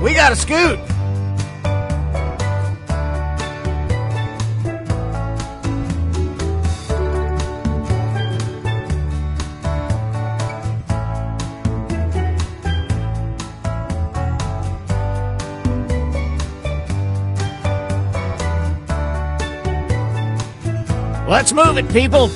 We got a scoot. Let's move it, people.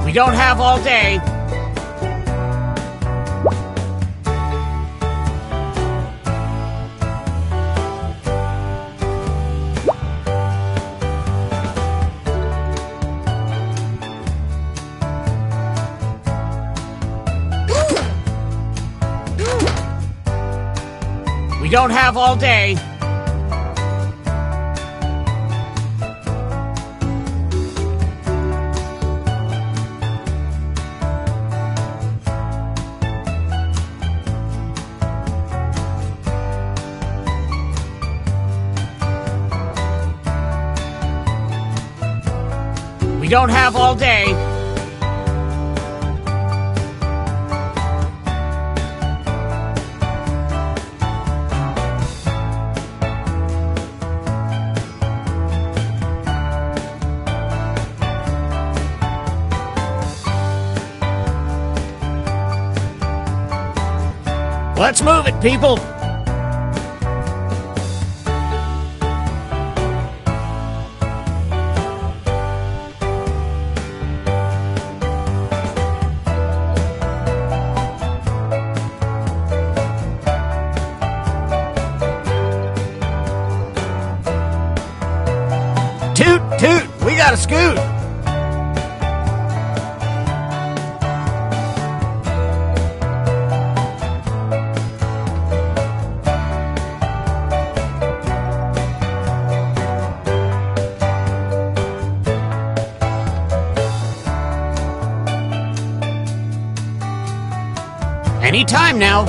We don't have all day. We don't have all day. We don't have all day. Let's move it, people. Toot, toot, we got a scoot. Anytime now.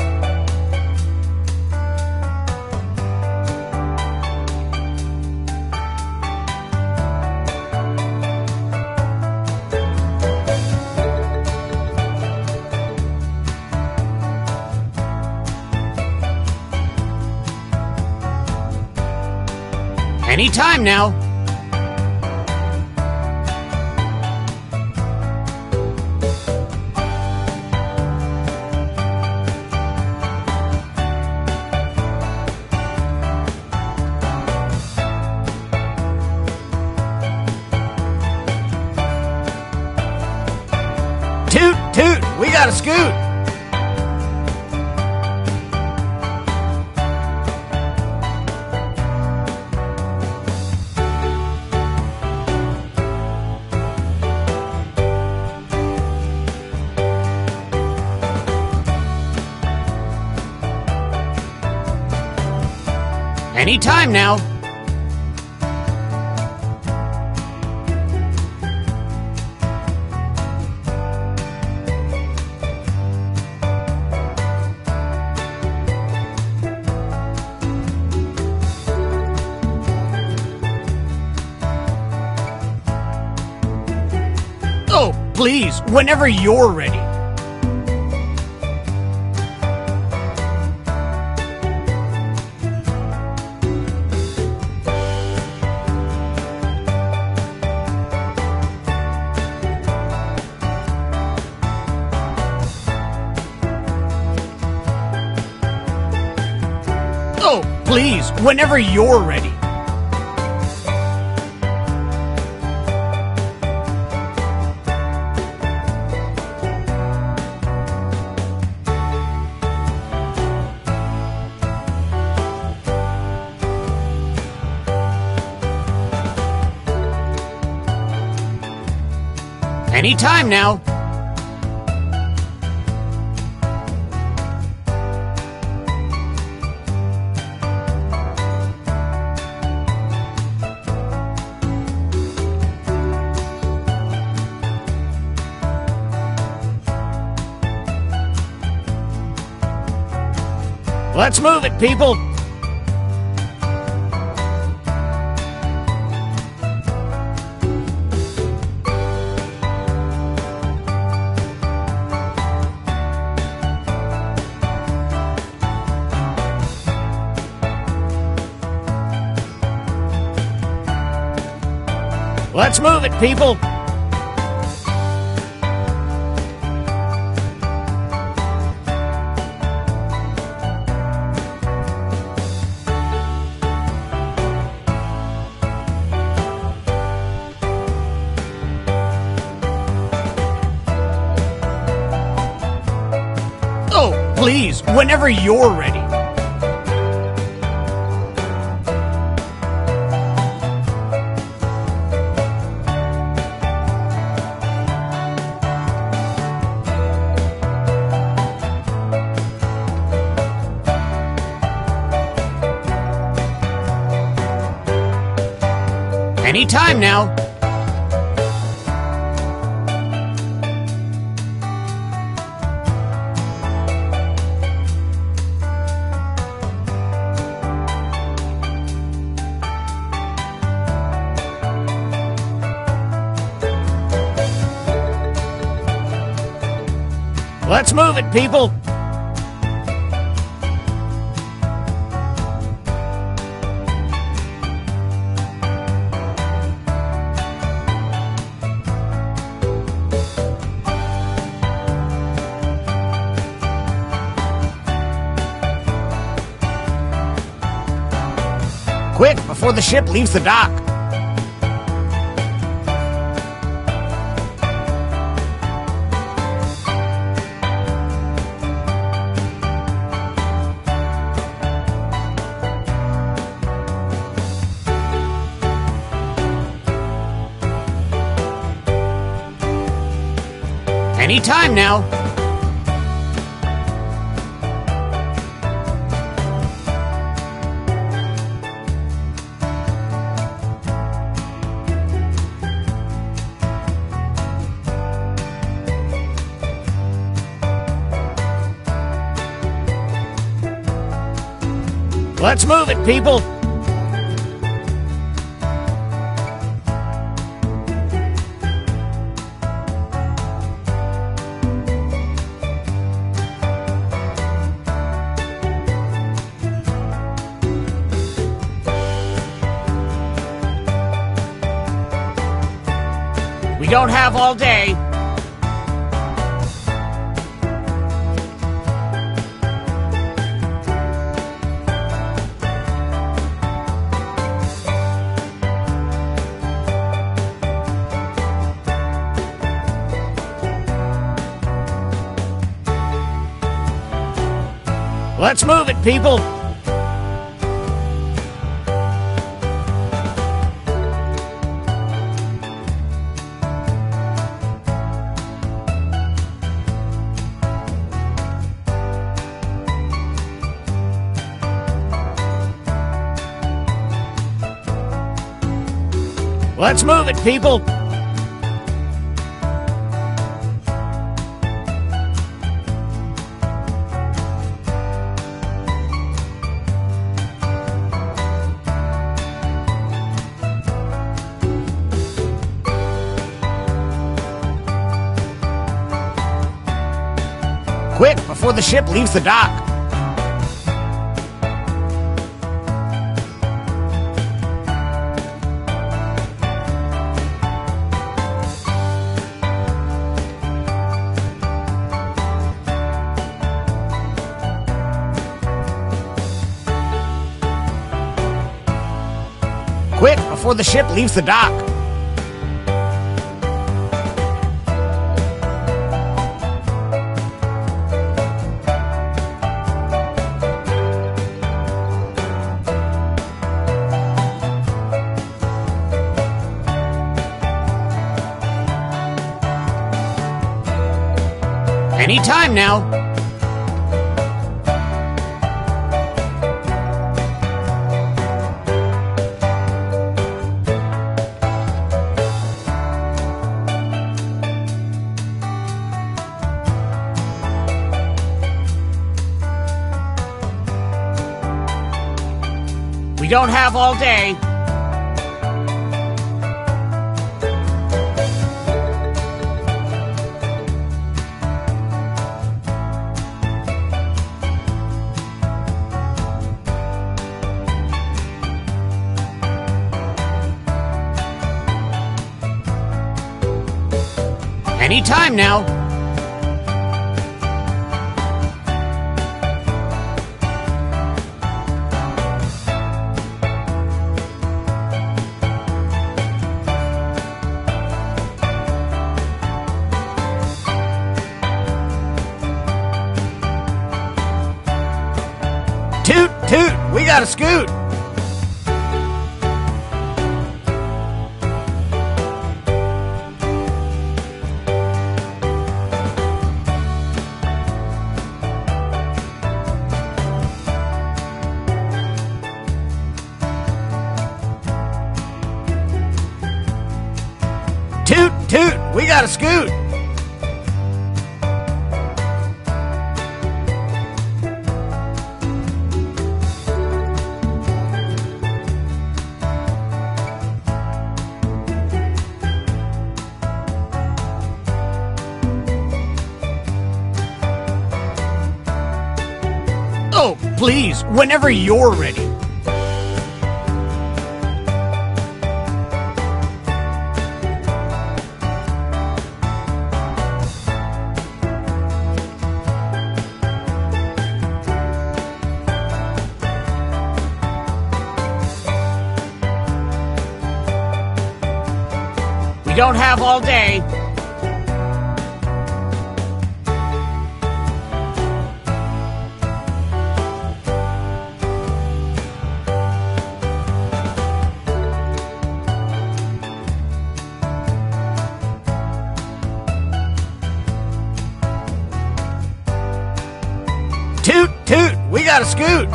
Anytime now. Toot, toot, we got a scoot. Anytime now. Oh, please, whenever you're ready. Oh, please, whenever you're ready. Anytime now. Let's move it, people! Let's move it, people! Oh, please, whenever you're ready. Anytime now. Let's move it, people! Quick, before the ship leaves the dock! Anytime now. Let's move it, people! We don't have all day. Let's move it, people! Let's move it, people! Quick, before the ship leaves the dock! Quick, before the ship leaves the dock! Anytime now. We don't have all day. Any time now. Toot, toot, we got a scoot. Toot, toot, we got a scoot. Oh, please, whenever you're ready. We don't have all day. Toot, toot, we got a scoot.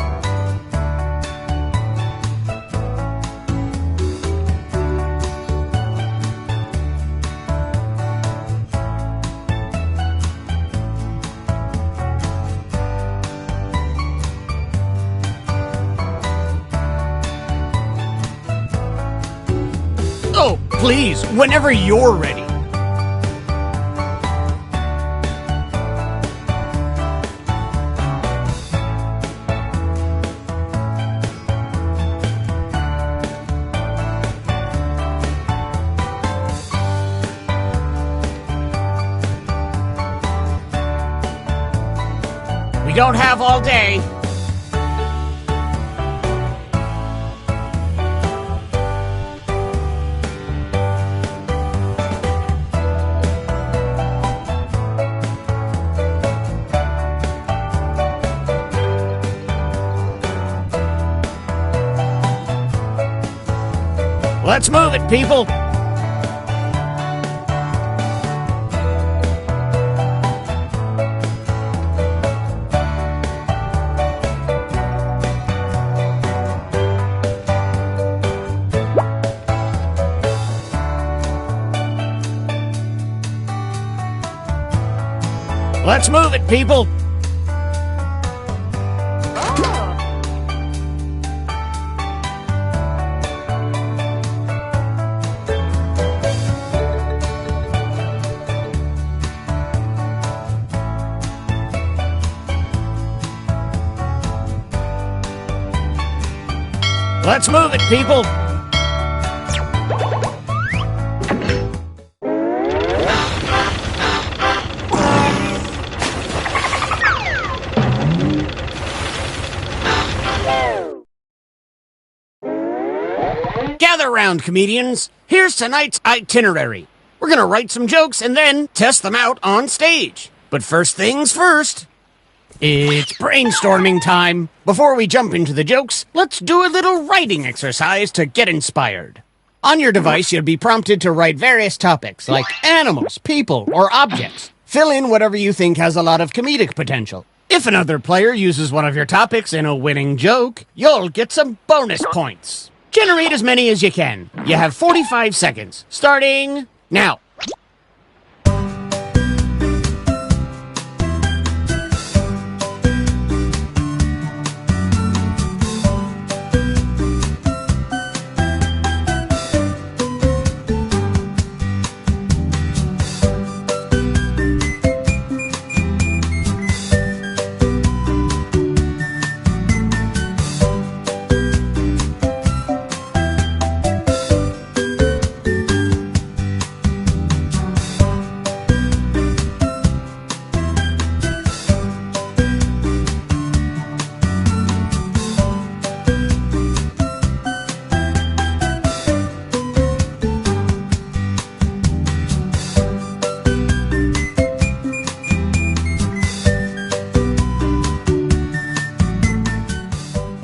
Oh, please, whenever you're ready. We don't have all day. Let's move it, people. Let's move it, people. Let's move it, people. Gather round, comedians. Here's tonight's itinerary. We're gonna write some jokes and then test them out on stage. But first things first, it's brainstorming time. Before we jump into the jokes, let's do a little writing exercise to get inspired. On your device, you'll be prompted to write various topics like animals, people, or objects. Fill in whatever you think has a lot of comedic potential. If another player uses one of your topics in a winning joke, you'll get some bonus points. Generate as many as you can. You have 45 seconds, starting now.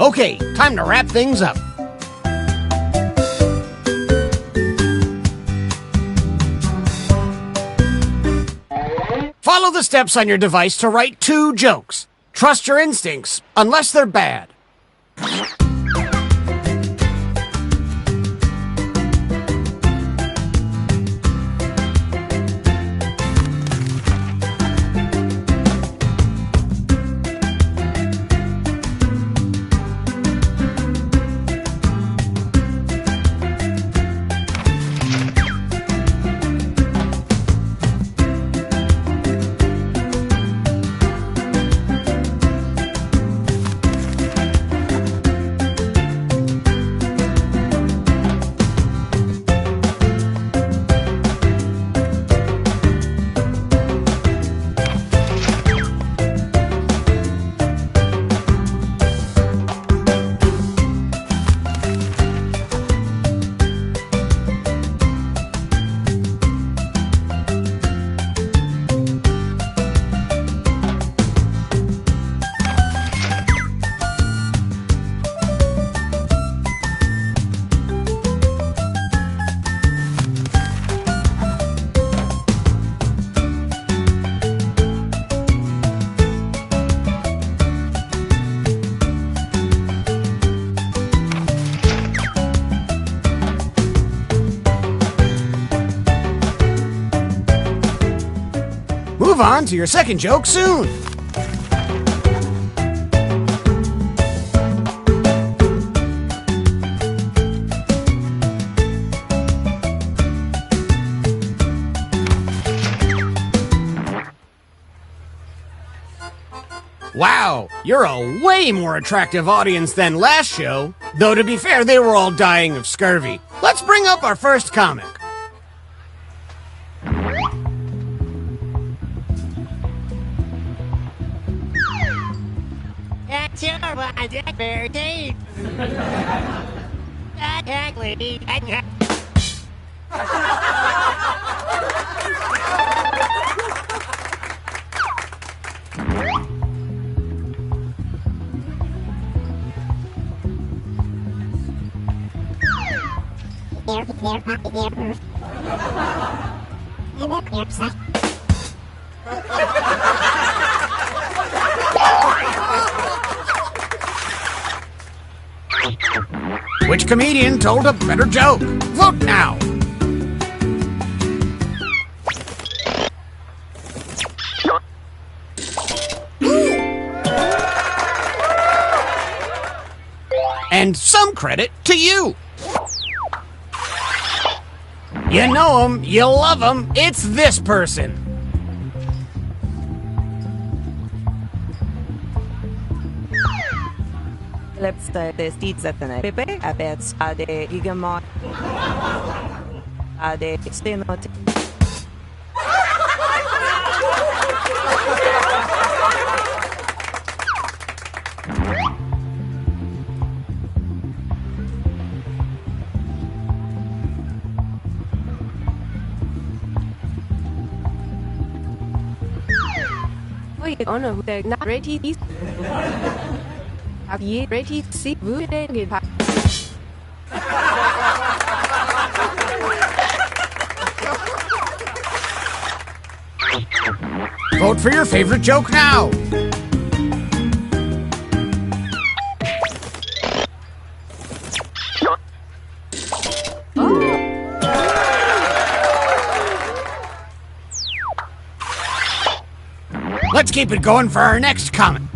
Okay, time to wrap things up. Follow the steps on your device to write 2 jokes. Trust your instincts, unless they're bad. Move on to your second joke soon. Wow, you're a way more attractive audience than last show. Though to be fair, they were all dying of scurvy. Let's bring up our first comic. That's your birthday. Which comedian told a better joke? Vote now. And some credit to you. You know him, you love him, it's this person. Det stidssättande Pepe arbets hade Hijinx hade stenat. Oj, ono hur na ready. Have you ready to see wood and get back? Vote for your favorite joke now. Let's keep it going for our next comment.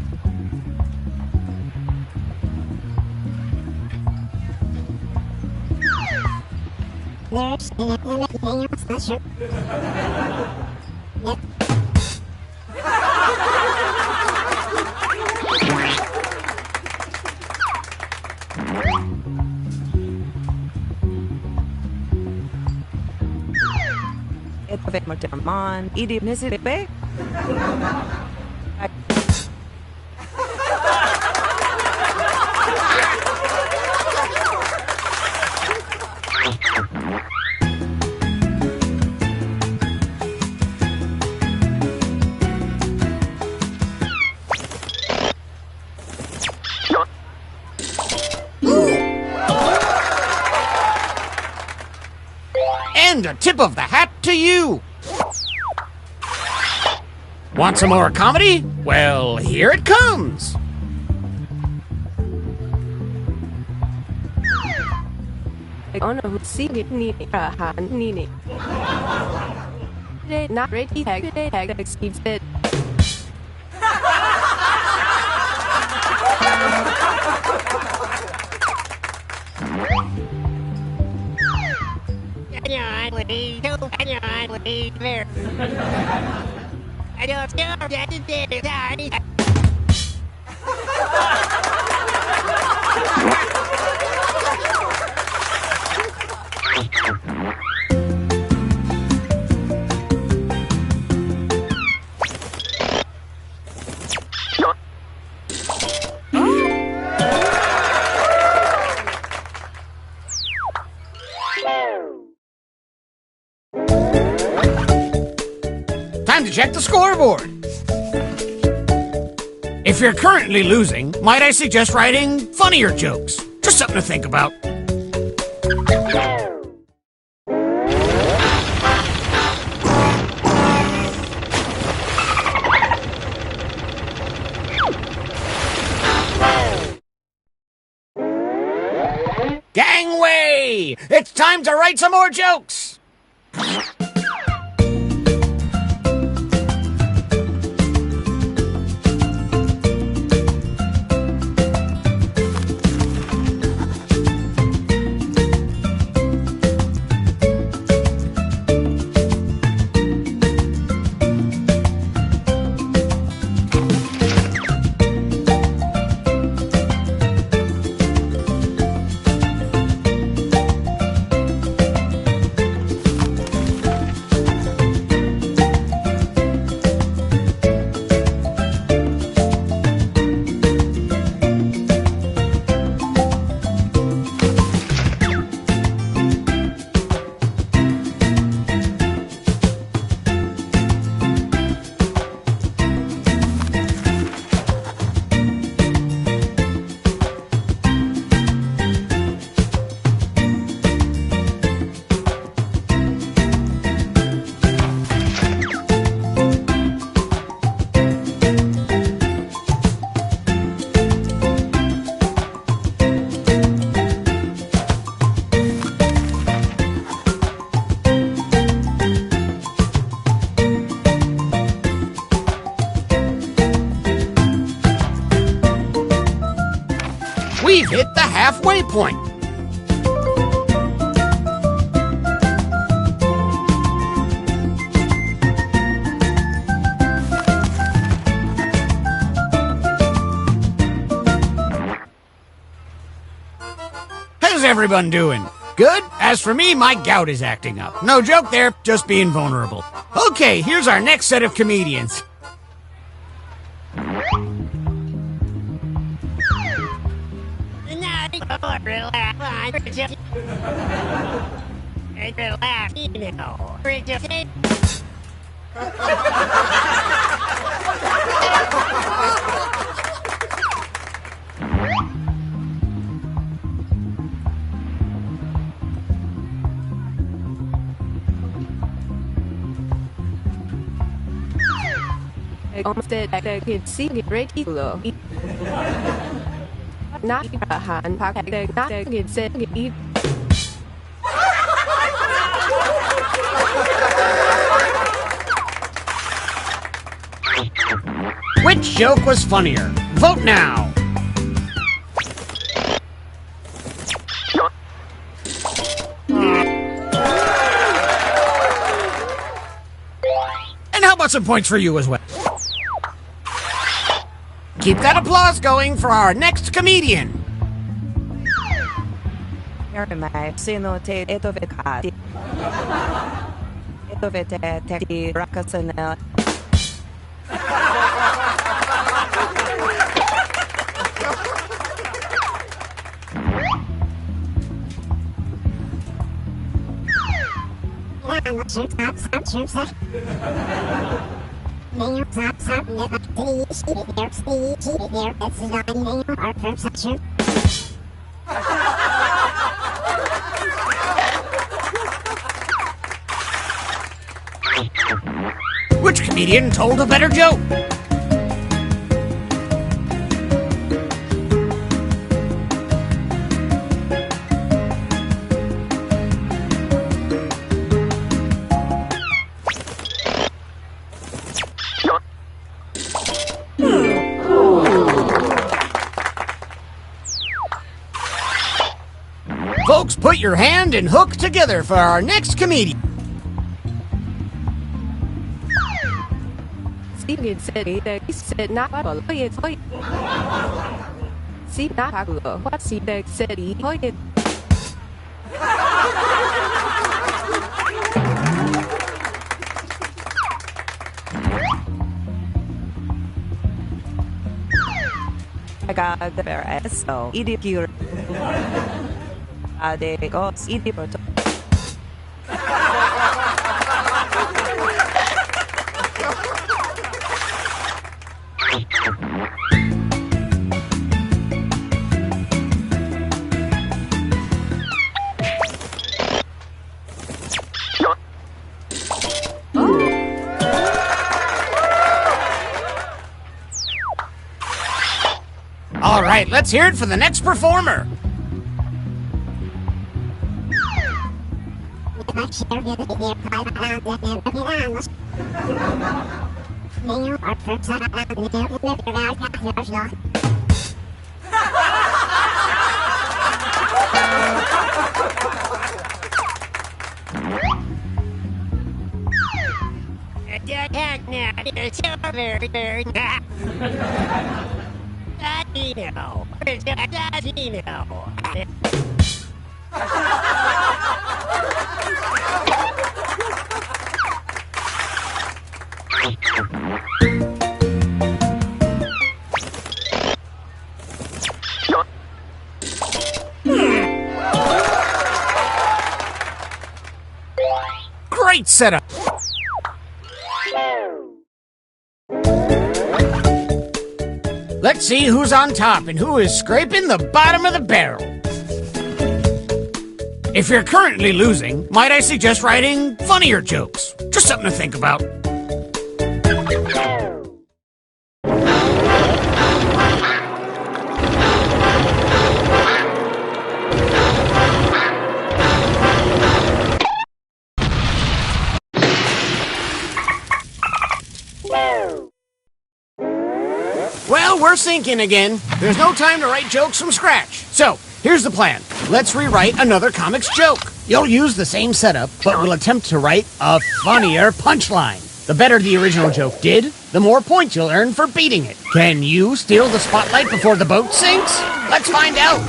Avec mon témoin, il est nécessaire. And a tip of the hat to you. Want some more comedy? Well, here it comes. Ono who see it need a need. They not ready tag exceeds it. I don't know that it did. Time to check the scoreboard. If you're currently losing, might I suggest writing funnier jokes? Just something to think about. Gangway! It's time to write some more jokes! We've hit the halfway point. How's everyone doing? Good? As for me, my gout is acting up. No joke there, just being vulnerable. Okay, here's our next set of comedians. Almost dead. I could see it ready low. Not a hand pack. Not a good set. Which joke was funnier? Vote now! And how about some points for you as well? Keep that applause going for our next comedian. comedian told a better joke. Folks, put your hand and hook together for our next comedian. Steve said that he said not all it's like. See not what see that said he it. I got the bear so 이디 기울 아 내가 이디 버터 All right, let's hear it for the next performer. Great setup. Let's see who's on top and who is scraping the bottom of the barrel. If you're currently losing, might I suggest writing funnier jokes? Just something to think about. Well, we're sinking again. There's no time to write jokes from scratch. So, here's the plan. Let's rewrite another comic's joke. You'll use the same setup, but we'll attempt to write a funnier punchline. The better the original joke did, the more points you'll earn for beating it. Can you steal the spotlight before the boat sinks? Let's find out.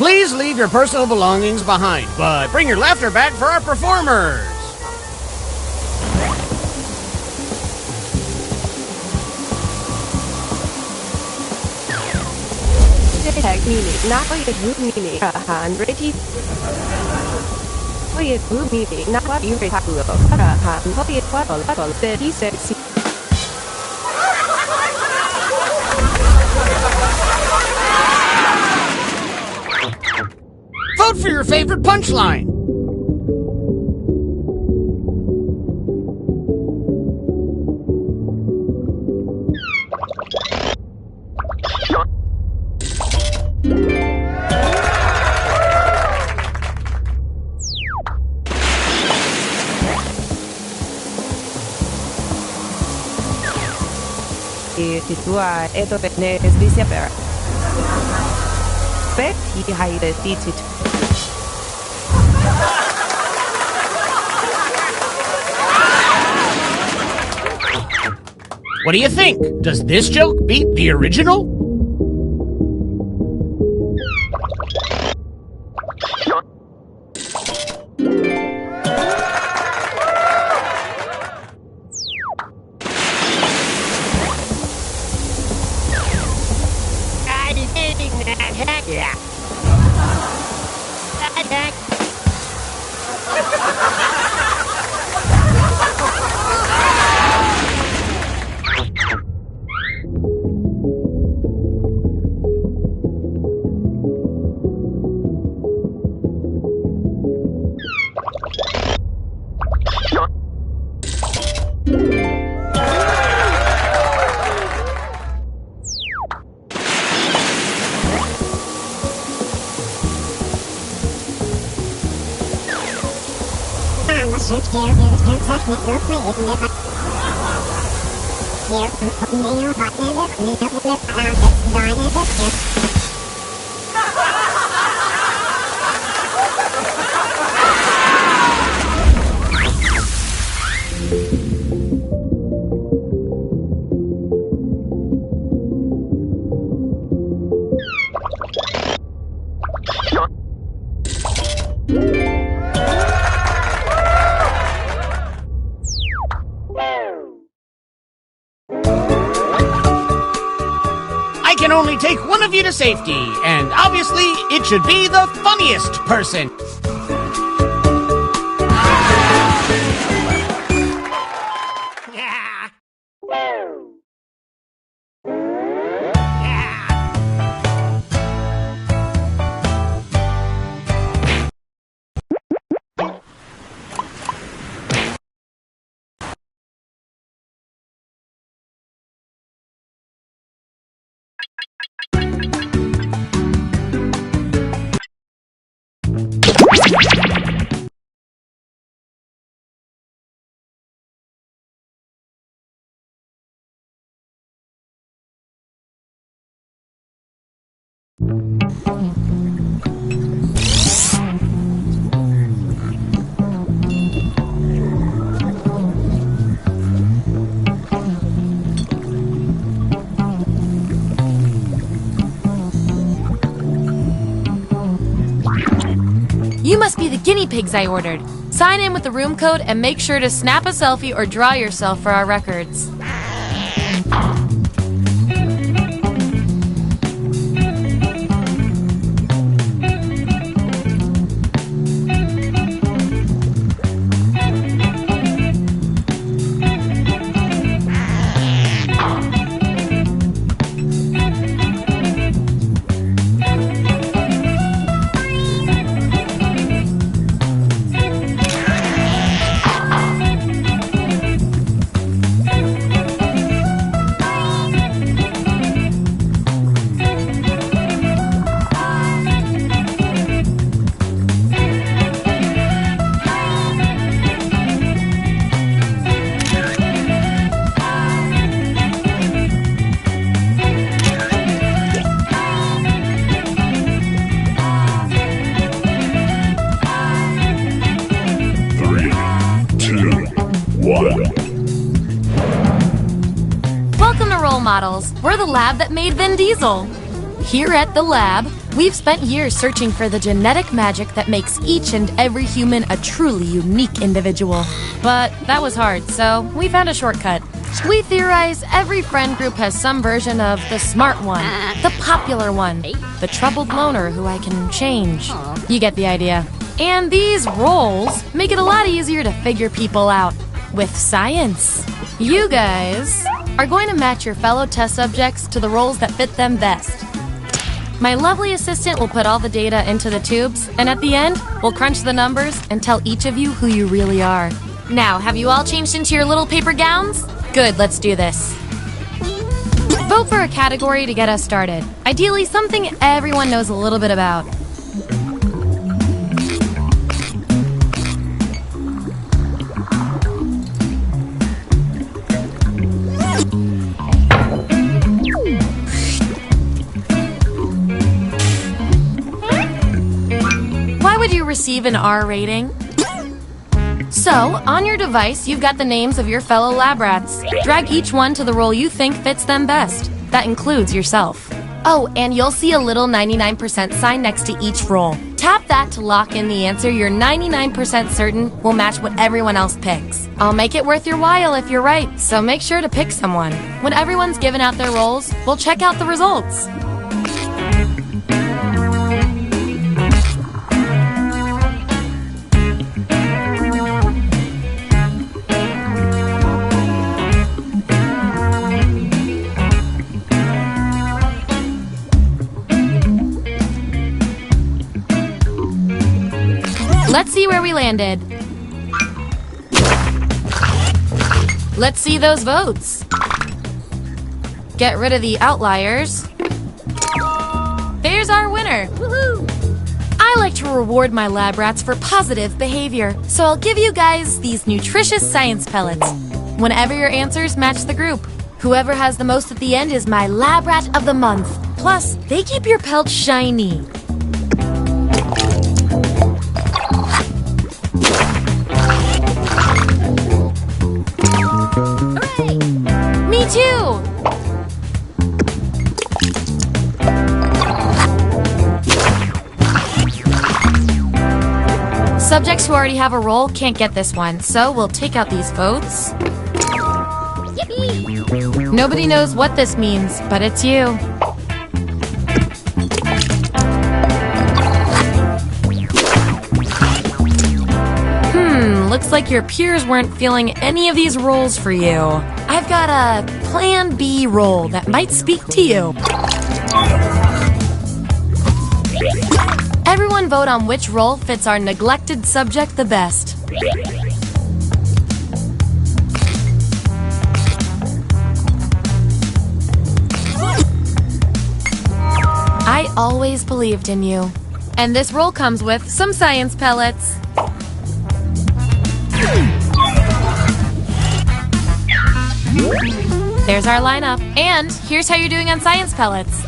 Please leave your personal belongings behind, but bring your laughter back for our performers. Tag meaning not what it would meaning 100 what it would meaning not what you have to what it what said he said Vote for your favorite punchline. E titua eto ne esdicia per. Pe I haide titit. What do you think? Does this joke beat the original? I can only take one of you to safety, and obviously it should be the funniest person. You must be the guinea pigs I ordered. Sign in with the room code and make sure to snap a selfie or draw yourself for our records. Welcome to Role Models. We're the lab that made Vin Diesel. Here at the lab, we've spent years searching for the genetic magic that makes each and every human a truly unique individual. But that was hard, so we found a shortcut. We theorize every friend group has some version of the smart one, the popular one, the troubled loner who I can change. You get the idea. And these roles make it a lot easier to figure people out with science. You guys are going to match your fellow test subjects to the roles that fit them best. My lovely assistant will put all the data into the tubes, and at the end, we'll crunch the numbers and tell each of you who you really are. Now, have you all changed into your little paper gowns? Good, let's do this. Vote for a category to get us started. Ideally, something everyone knows a little bit about. receive an R rating? So, on your device, you've got the names of your fellow lab rats. Drag each one to the role you think fits them best. That includes yourself. Oh, and you'll see a little 99% sign next to each role. Tap that to lock in the answer you're 99% certain will match what everyone else picks. I'll make it worth your while if you're right, so make sure to pick someone. When everyone's given out their roles, we'll check out the results. Let's see where we landed. Let's see those votes. Get rid of the outliers. There's our winner. Woohoo! I like to reward my lab rats for positive behavior, so I'll give you guys these nutritious science pellets whenever your answers match the group. Whoever has the most at the end is my lab rat of the month. Plus, they keep your pelt shiny. Me too! Subjects who already have a role can't get this one, so we'll take out these votes. Yippee! Nobody knows what this means, but it's you. Looks like your peers weren't feeling any of these roles for you. I've got a Plan B role that might speak to you. Everyone vote on which role fits our neglected subject the best. I always believed in you. And this role comes with some science pellets. There's our lineup. And here's how you're doing on science pellets.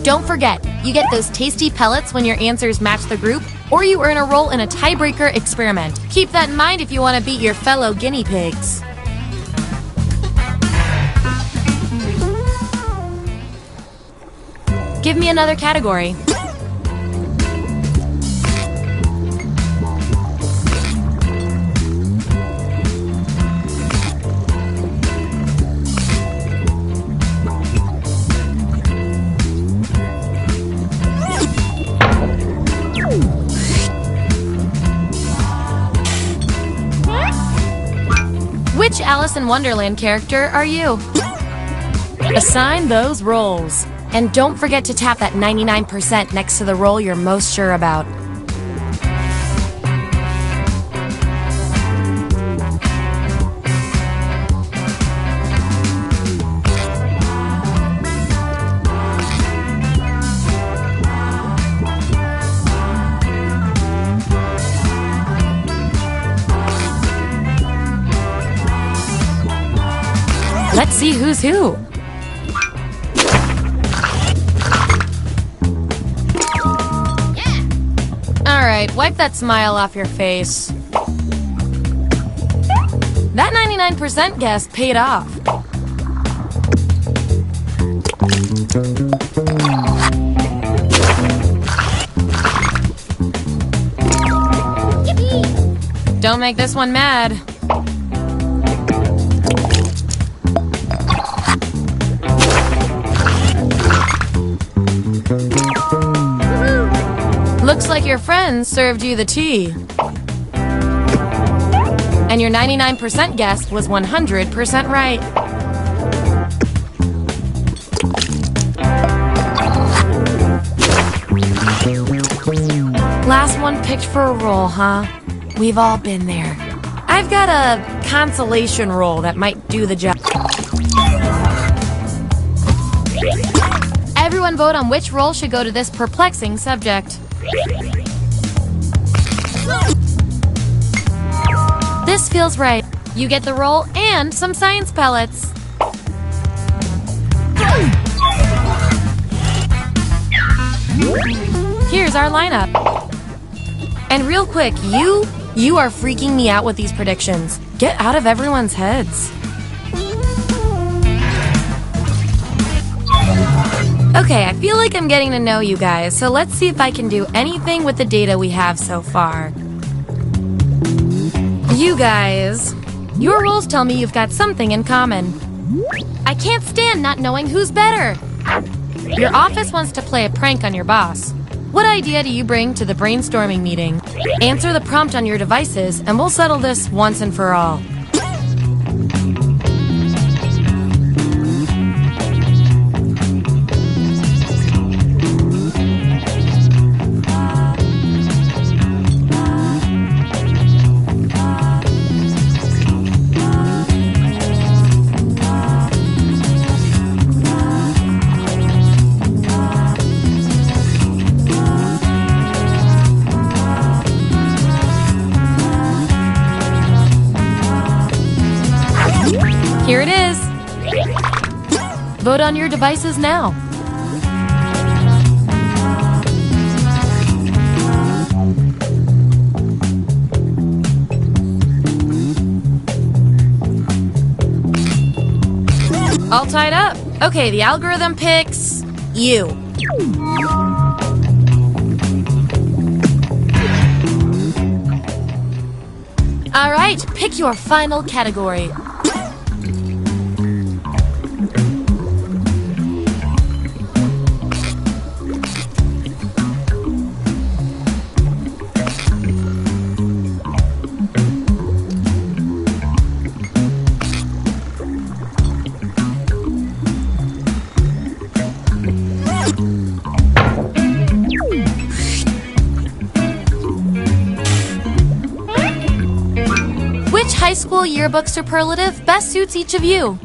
Don't forget, you get those tasty pellets when your answers match the group, or you earn a role in a tiebreaker experiment. Keep that in mind if you want to beat your fellow guinea pigs. Give me another category. Which Alice in Wonderland character are you? Assign those roles. And don't forget to tap that 99% next to the role you're most sure about. Let's see who's who. Alright, wipe that smile off your face. That 99% guess paid off. Yippee! Don't make this one mad. Looks like your friends served you the tea. And your 99% guess was 100% right. Last one picked for a role, huh? We've all been there. I've got a consolation role that might do the job. Everyone vote on which role should go to this perplexing subject. This feels right. You get the role and some science pellets. Here's our lineup. And real quick, you are freaking me out with these predictions. Get out of everyone's heads. Okay, I feel like I'm getting to know you guys, so let's see if I can do anything with the data we have so far. You guys, your roles tell me you've got something in common. I can't stand not knowing who's better. Your office wants to play a prank on your boss. What idea do you bring to the brainstorming meeting? Answer the prompt on your devices, and we'll settle this once and for all. Here it is. Vote on your devices now. All tied up. Okay, the algorithm picks you. All right, pick your final category. Which high school yearbook superlative best suits each of you?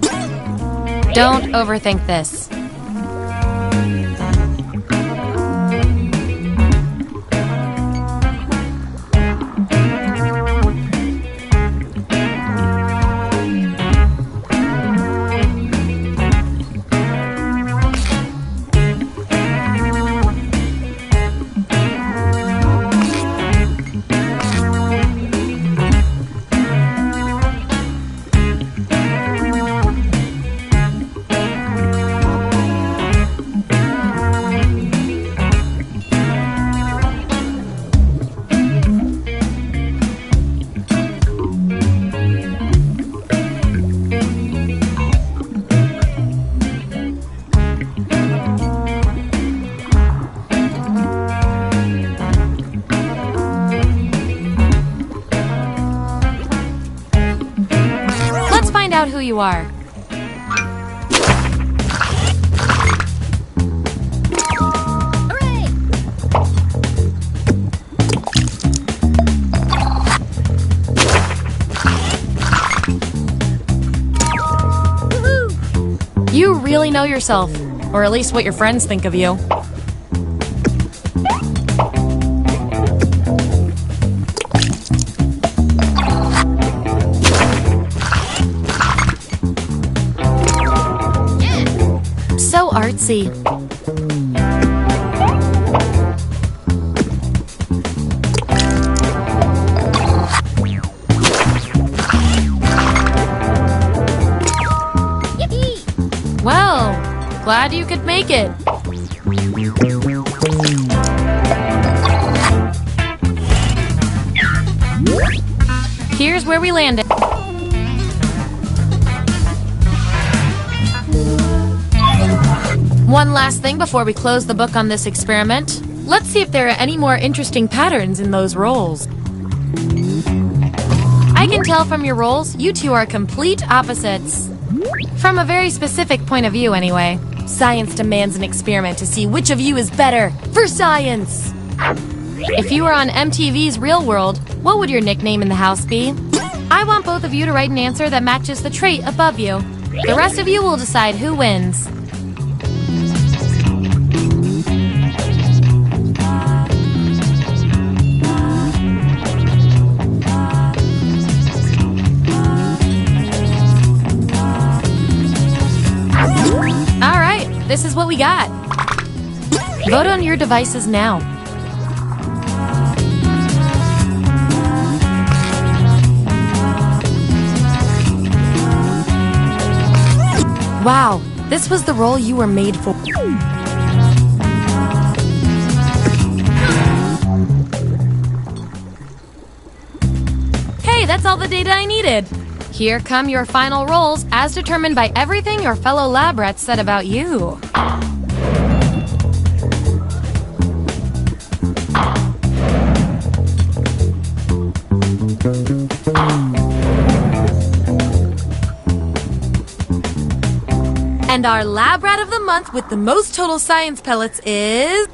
Don't overthink this. Out who you are. Hooray! Woohoo! You really know yourself, or at least what your friends think of you. So artsy. Yippee! Well, glad you could make it. Here's where we landed. One last thing before we close the book on this experiment. Let's see if there are any more interesting patterns in those roles. I can tell from your roles, you two are complete opposites. From a very specific point of view, anyway. Science demands an experiment to see which of you is better. For science! If you were on MTV's Real World, what would your nickname in the house be? I want both of you to write an answer that matches the trait above you. The rest of you will decide who wins. This is what we got. Vote on your devices now. Wow, this was the role you were made for. Hey, that's all the data I needed. Here come your final roles as determined by everything your fellow lab rats said about you. And our lab rat of the month with the most total science pellets is...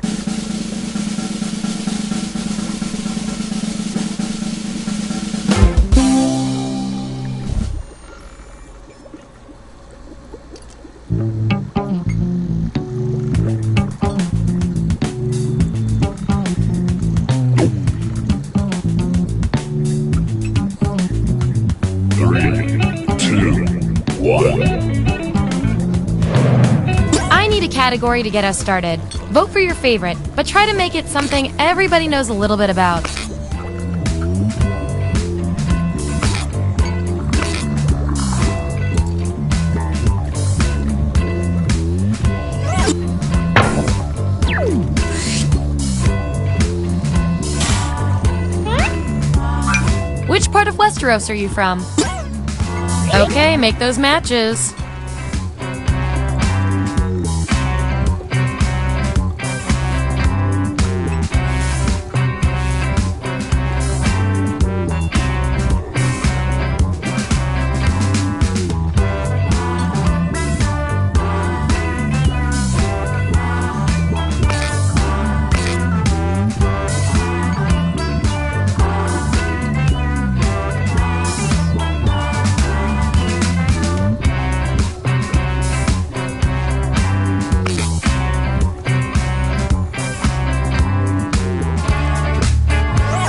category to get us started. Vote for your favorite, but try to make it something everybody knows a little bit about. Which part of Westeros are you from? Okay, make those matches.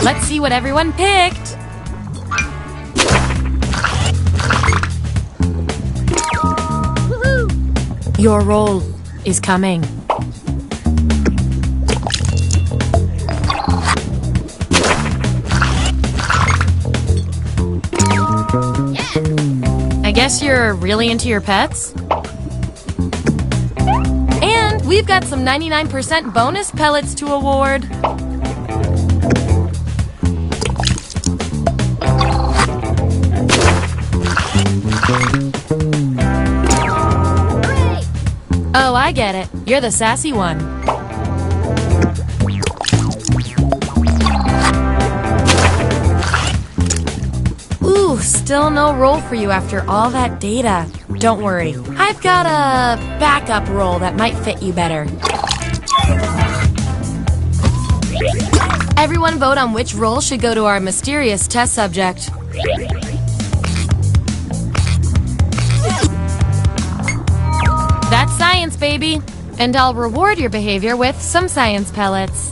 Let's see what everyone picked. Woohoo! Your role is coming. I guess you're really into your pets? And we've got some 99% bonus pellets to award. Oh, I get it. You're the sassy one. Ooh, still no role for you after all that data. Don't worry. I've got a backup role that might fit you better. Everyone vote on which role should go to our mysterious test subject. That's science, baby! And I'll reward your behavior with some science pellets.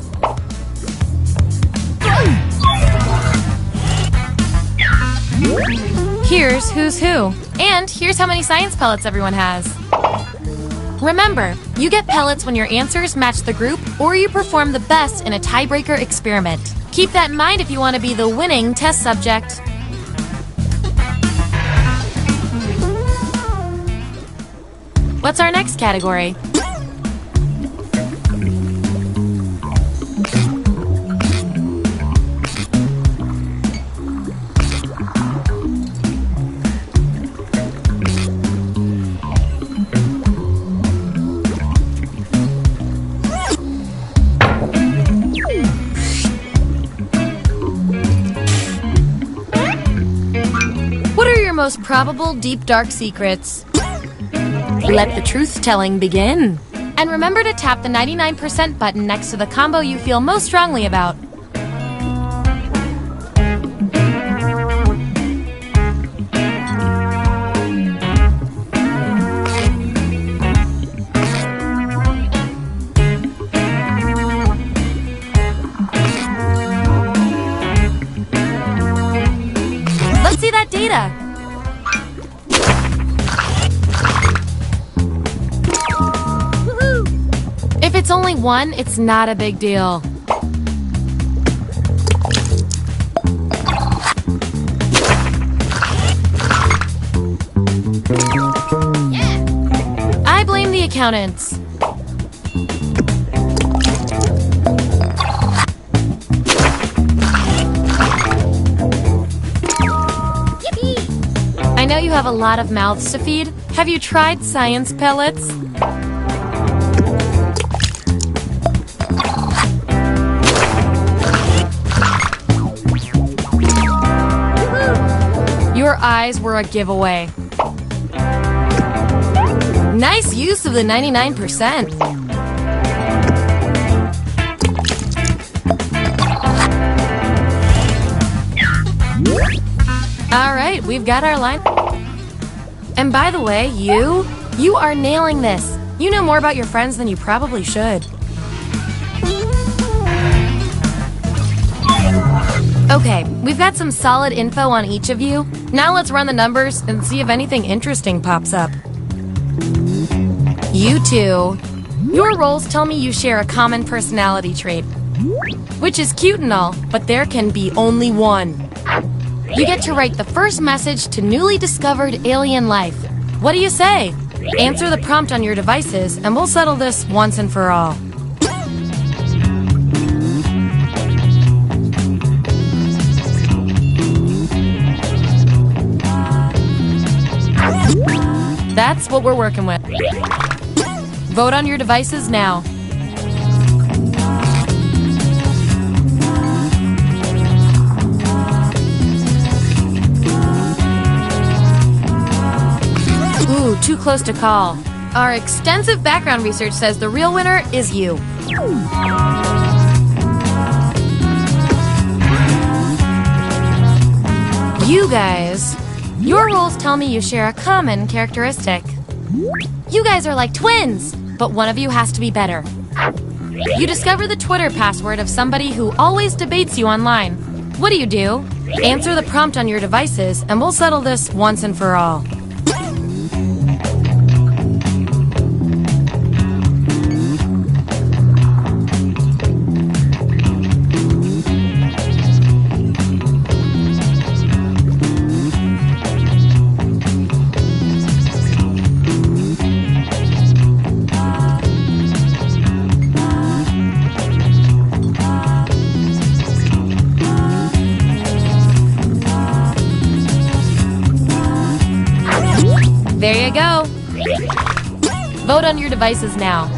Here's who's who. And here's how many science pellets everyone has. Remember, you get pellets when your answers match the group or you perform the best in a tiebreaker experiment. Keep that in mind if you want to be the winning test subject. What's our next category? What are your most probable deep dark secrets? Let the truth-telling begin. And remember to tap the 99% button next to the combo you feel most strongly about. Let's see that data. If it's only one, it's not a big deal. the accountants. I know you have a lot of mouths to feed. Have you tried science pellets? Your eyes were a giveaway. Nice use of the 99%. All right, we've got our line. And by the way, you are nailing this. You know more about your friends than you probably should. Okay, we've got some solid info on each of you. Now let's run the numbers and see if anything interesting pops up. You two. Your roles tell me you share a common personality trait. Which is cute and all, but there can be only one. You get to write the first message to newly discovered alien life. What do you say? Answer the prompt on your devices, and we'll settle this once and for all. That's what we're working with. Vote on your devices now. Ooh, too close to call. Our extensive background research says the real winner is you. You guys. Your roles tell me you share a common characteristic. You guys are like twins, but one of you has to be better. You discover the Twitter password of somebody who always debates you online. What do? Answer the prompt on your devices, and we'll settle this once and for all. There you go. Vote on your devices now.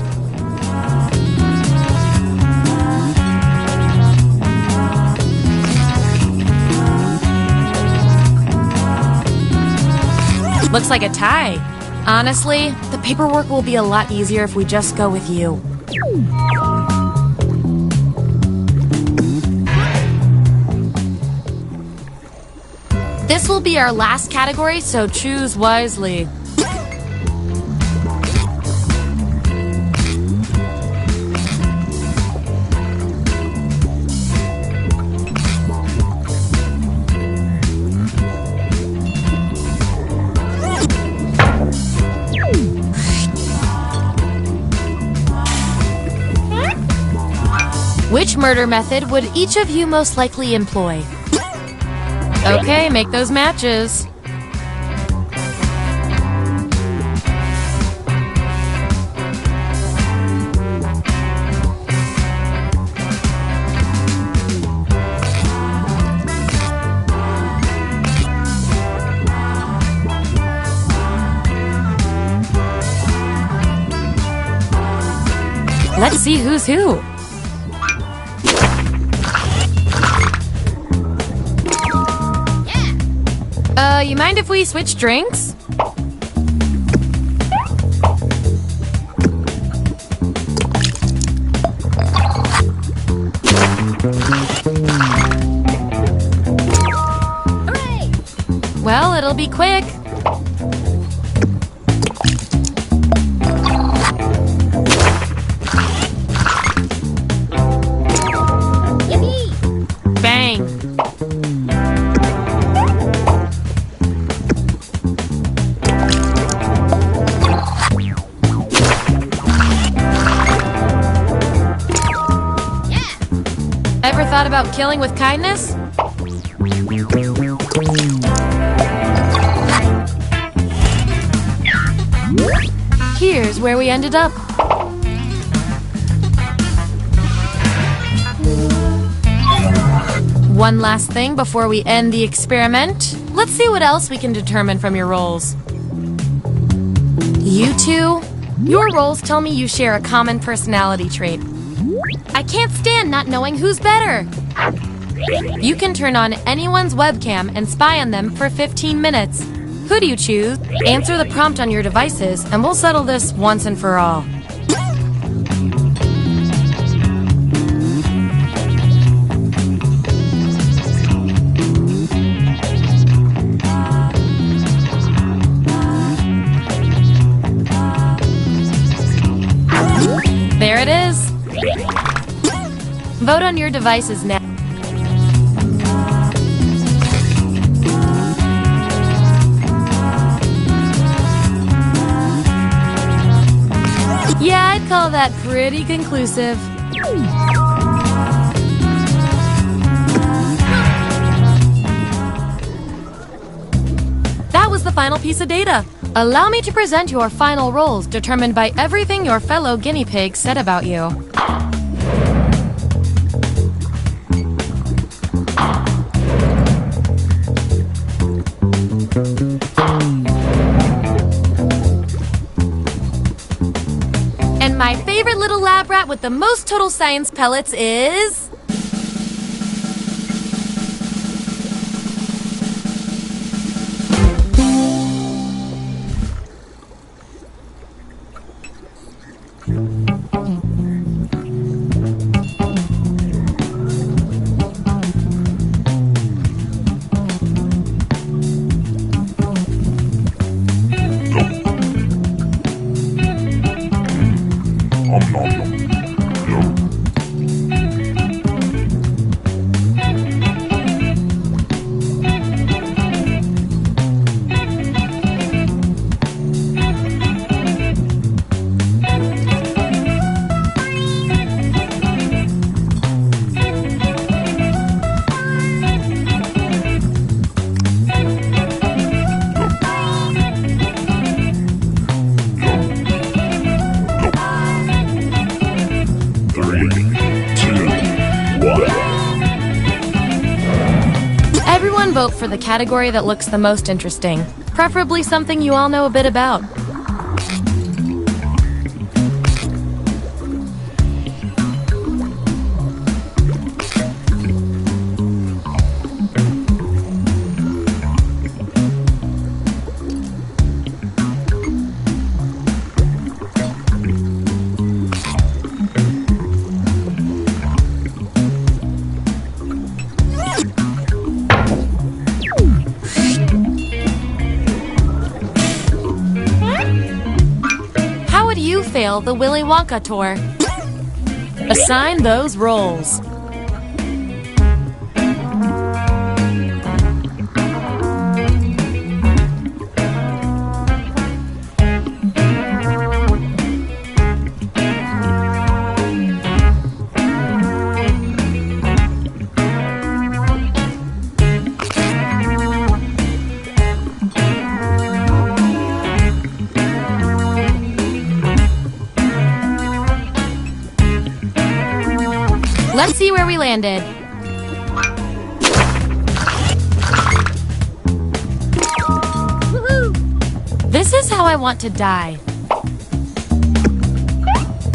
Looks like a tie. Honestly, the paperwork will be a lot easier if we just go with you. This will be our last category, so choose wisely. Which murder method would each of you most likely employ? Okay, make those matches. Let's see who's who. You mind if we switch drinks? Hooray! Well, it'll be quick. Yippee! Bang. Ever thought about killing with kindness? Here's where we ended up. One last thing before we end the experiment. Let's see what else we can determine from your rolls. You two, your rolls tell me you share a common personality trait. I can't stand not knowing who's better. You can turn on anyone's webcam and spy on them for 15 minutes. Who do you choose? Answer the prompt on your devices and we'll settle this once and for all. There it is. Vote on your devices now. Yeah, I'd call that pretty conclusive. That was the final piece of data. Allow me to present your final rolls, determined by everything your fellow guinea pigs said about you. And my favorite little lab rat with the most total science pellets is... Everyone vote for the category that looks the most interesting, preferably something you all know a bit about. Fail the Willy Wonka tour. Assign those roles. Let's see where we landed. Woohoo! This is how I want to die.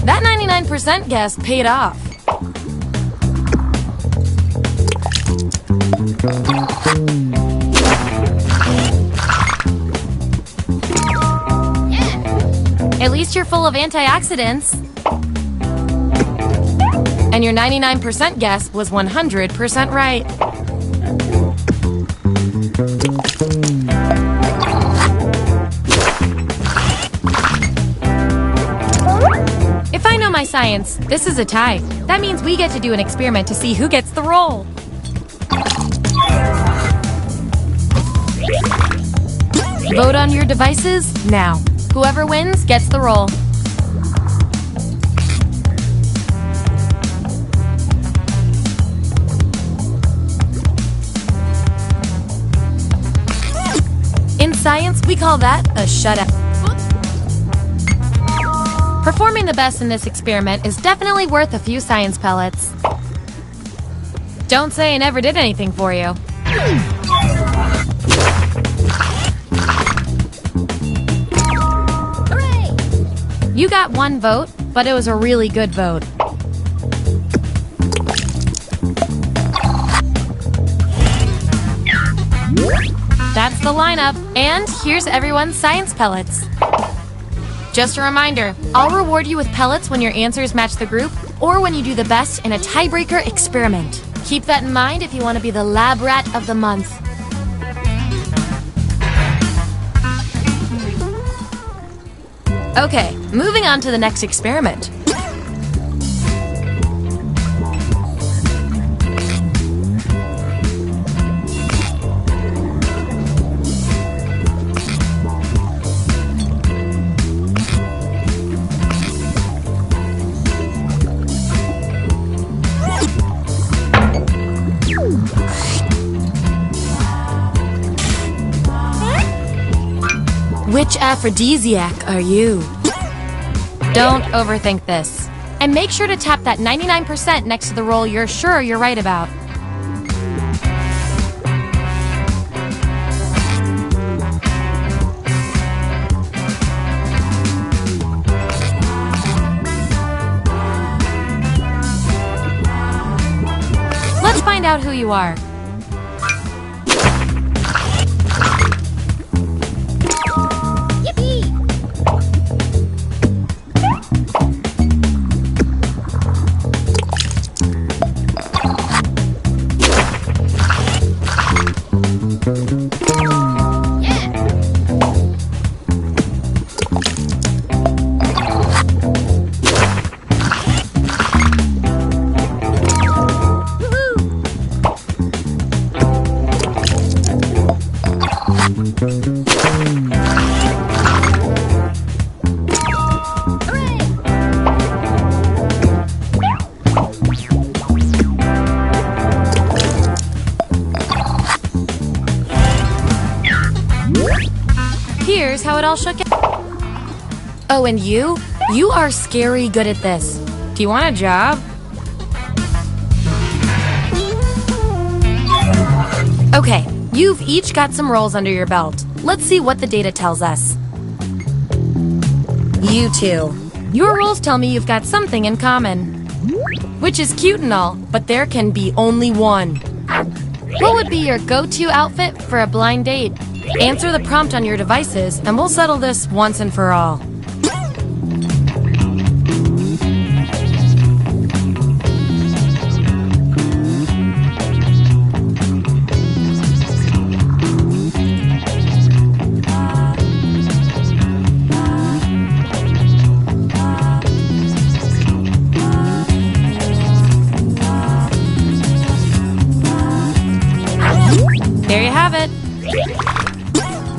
That 99% guess paid off. At least you're full of antioxidants. And your 99% guess was 100% right. If I know my science, this is a tie. That means we get to do an experiment to see who gets the role. Vote on your devices now. Whoever wins gets the role. In science, we call that a shutout. Performing the best in this experiment is definitely worth a few science pellets. Don't say I never did anything for you. Hooray! You got one vote, but it was a really good vote. That's the lineup, and here's everyone's science pellets. Just a reminder, I'll reward you with pellets when your answers match the group, or when you do the best in a tiebreaker experiment. Keep that in mind if you want to be the lab rat of the month. Okay, moving on to the next experiment. Which aphrodisiac are you? Don't overthink this. And make sure to tap that 99% next to the roll you're sure you're right about. Let's find out who you are. Here's how it all shook out. Oh, and you? You are scary good at this. Do you want a job? Okay, you've each got some rolls under your belt. Let's see what the data tells us. You two. Your rolls tell me you've got something in common. Which is cute and all, but there can be only one. What would be your go-to outfit for a blind date? Answer the prompt on your devices, and we'll settle this once and for all. There you have it.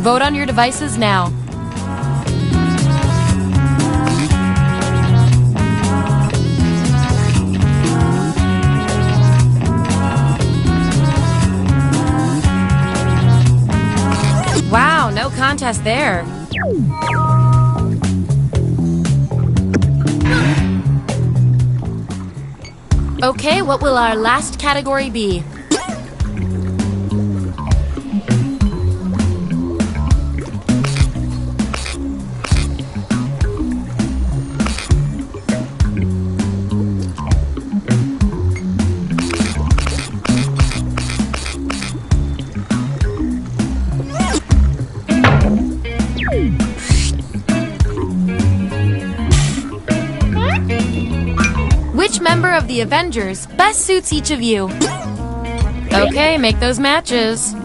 Vote on your devices now. Wow, no contest there. Okay, what will our last category be? Which member of the Avengers best suits each of you? Okay, make those matches.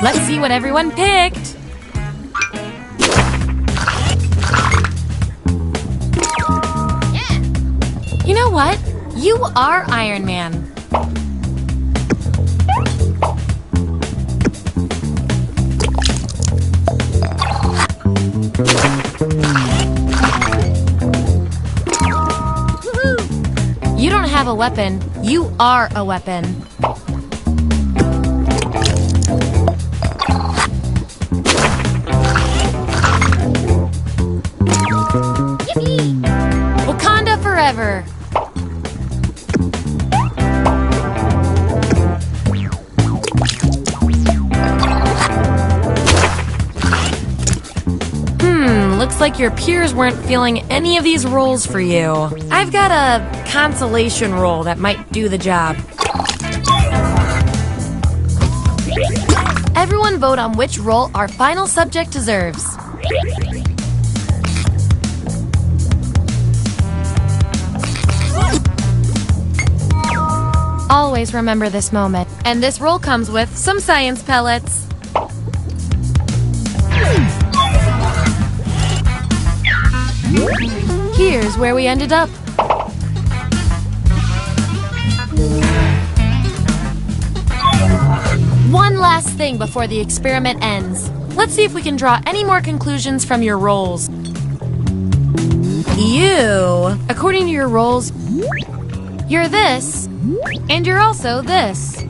Let's see what everyone picked. Yeah! You know what? You are Iron Man. You don't have a weapon. You are a weapon. Yippee! Wakanda forever. Looks like your peers weren't feeling any of these roles for you. I've got a consolation role that might do the job. Everyone vote on which role our final subject deserves. Always remember this moment. And this role comes with some science pellets. Here's where we ended up. One last thing before the experiment ends. Let's see if we can draw any more conclusions from your roles. You, according to your roles, you're this, and you're also this.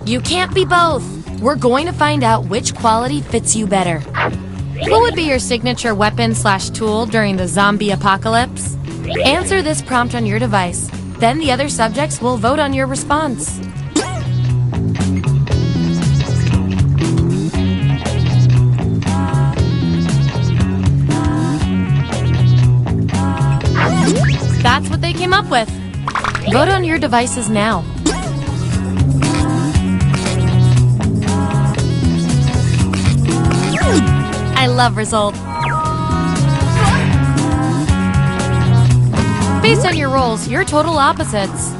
You can't be both. We're going to find out which quality fits you better. What would be your signature weapon/tool during the zombie apocalypse? Answer this prompt on your device. Then the other subjects will vote on your response. That's what they came up with. Vote on your devices now. I love results. Based on your roles, you're total opposites.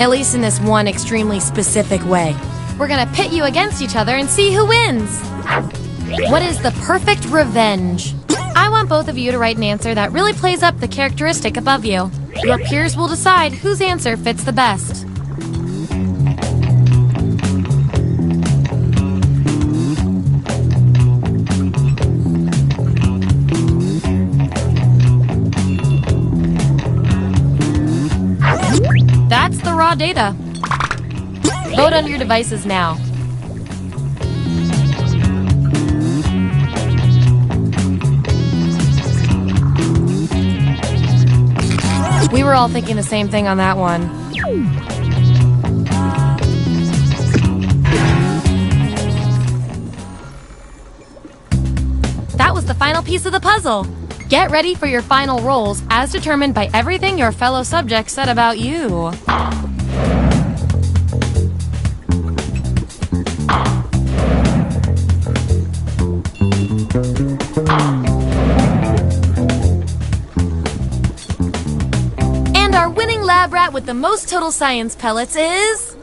At least in this one extremely specific way. We're gonna pit you against each other and see who wins. What is the perfect revenge? I want both of you to write an answer that really plays up the characteristic above you. Your peers will decide whose answer fits the best. That's the raw data. Vote on your devices now. We were all thinking the same thing on that one. That was the final piece of the puzzle. Get ready for your final roles as determined by everything your fellow subjects said about you. And our winning lab rat with the most total science pellets is...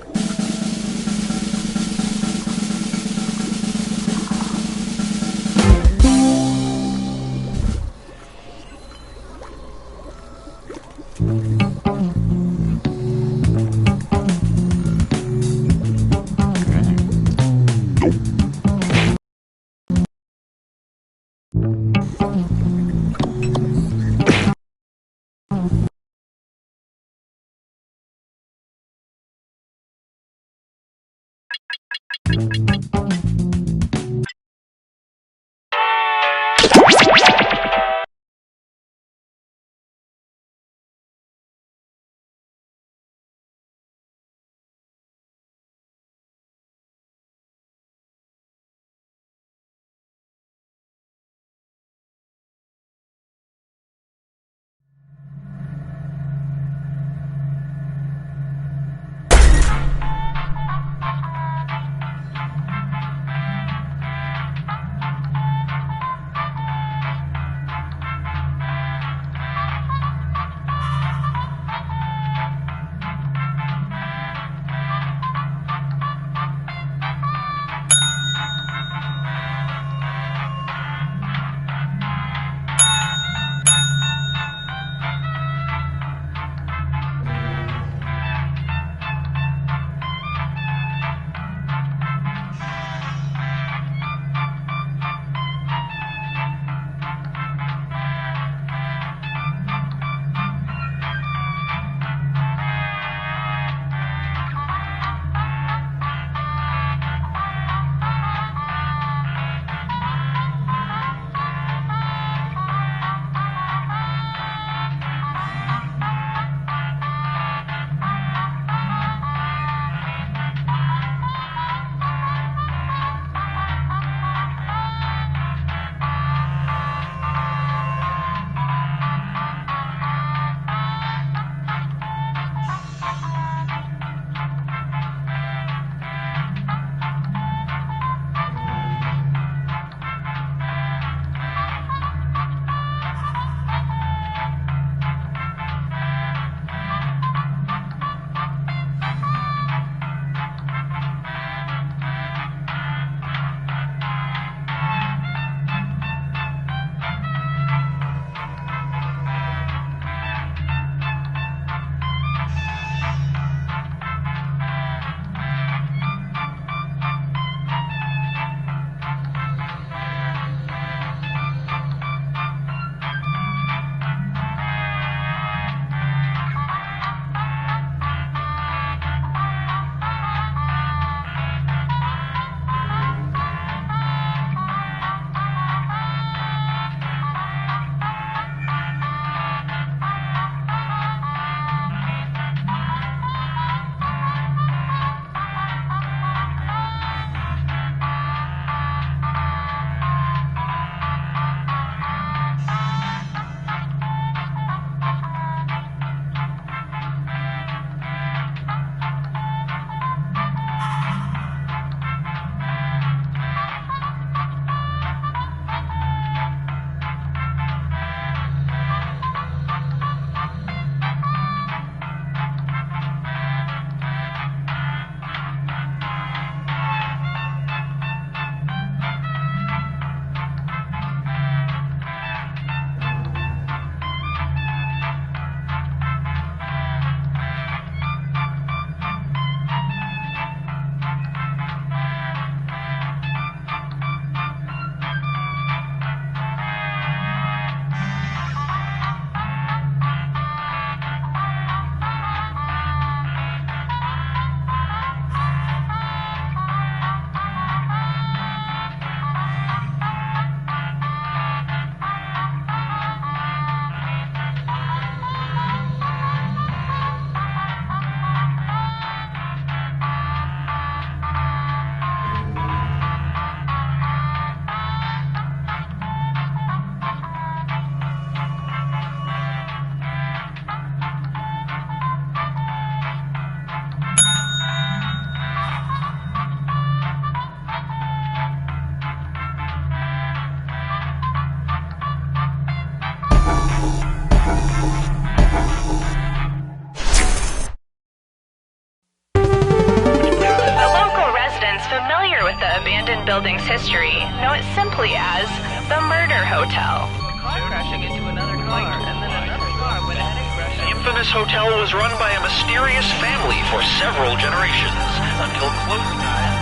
with the abandoned building's history know it simply as the Murder Hotel. Crashing into another car, and then another car went ahead and crashed. The infamous hotel was run by a mysterious family for several generations, until close time.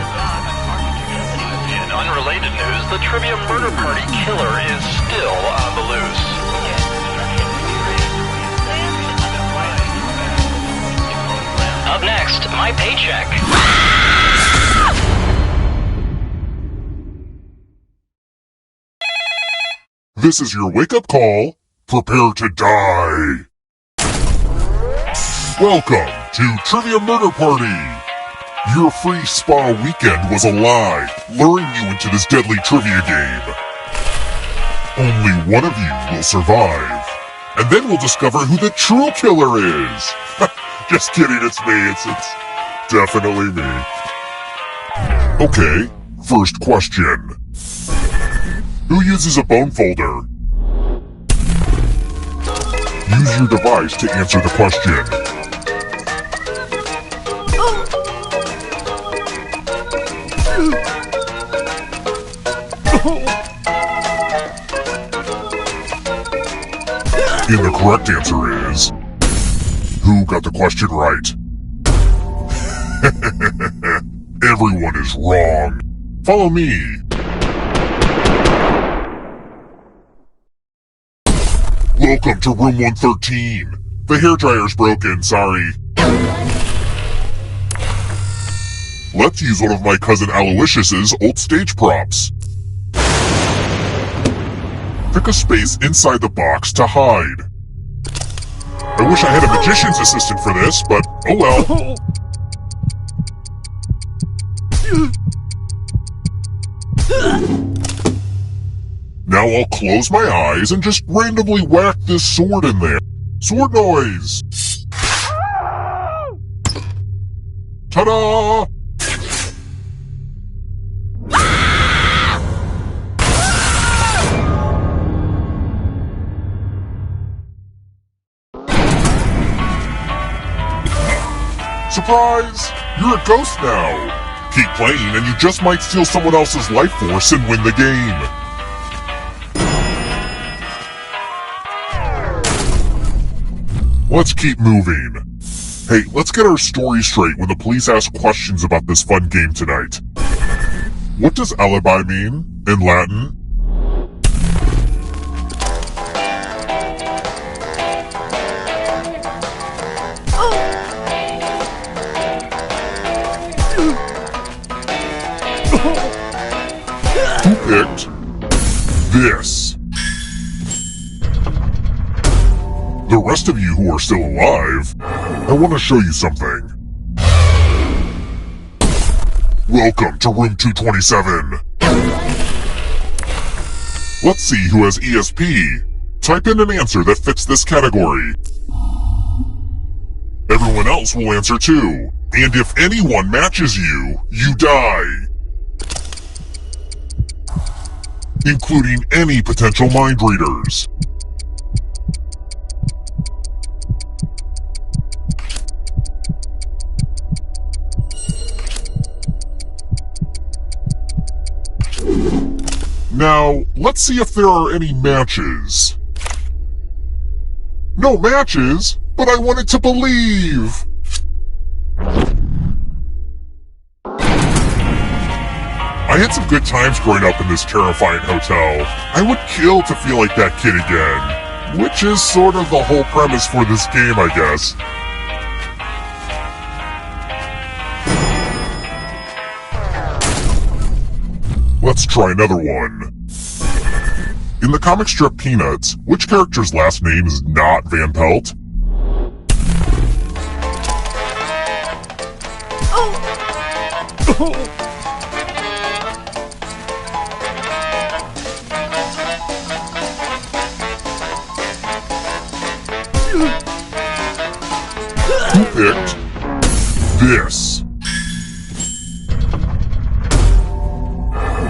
In unrelated news, the Trivia Murder Party killer is still on the loose. Up next, my paycheck. This is your wake-up call. Prepare to die. Welcome to Trivia Murder Party. Your free spa weekend was a lie, luring you into this deadly trivia game. Only one of you will survive. And then we'll discover who the true killer is. Just kidding, it's me. It's definitely me. Okay, first question. Who uses a bone folder? Use your device to answer the question. And the correct answer is... Who got the question right? Everyone is wrong. Follow me. Welcome to room 113. The hairdryer's broken, sorry. Let's use one of my cousin Aloysius's old stage props. Pick a space inside the box to hide. I wish I had a magician's assistant for this, but oh well. Now I'll close my eyes and just randomly whack this sword in there. Sword noise! Ta-da! Surprise! You're a ghost now! Keep playing and you just might steal someone else's life force and win the game. Let's keep moving. Hey, let's get our story straight when the police ask questions about this fun game tonight. What does alibi mean in Latin? Who picked this? The rest of you who are still alive, I want to show you something. Welcome to room 227. Let's see who has ESP. Type in an answer that fits this category. Everyone else will answer too. And if anyone matches you, you die. Including any potential mind readers. Now, let's see if there are any matches. No matches, but I wanted to believe. I had some good times growing up in this terrifying hotel. I would kill to feel like that kid again. Which is sort of the whole premise for this game, I guess. Let's try another one. In the comic strip Peanuts, which character's last name is not Van Pelt? Who picked this?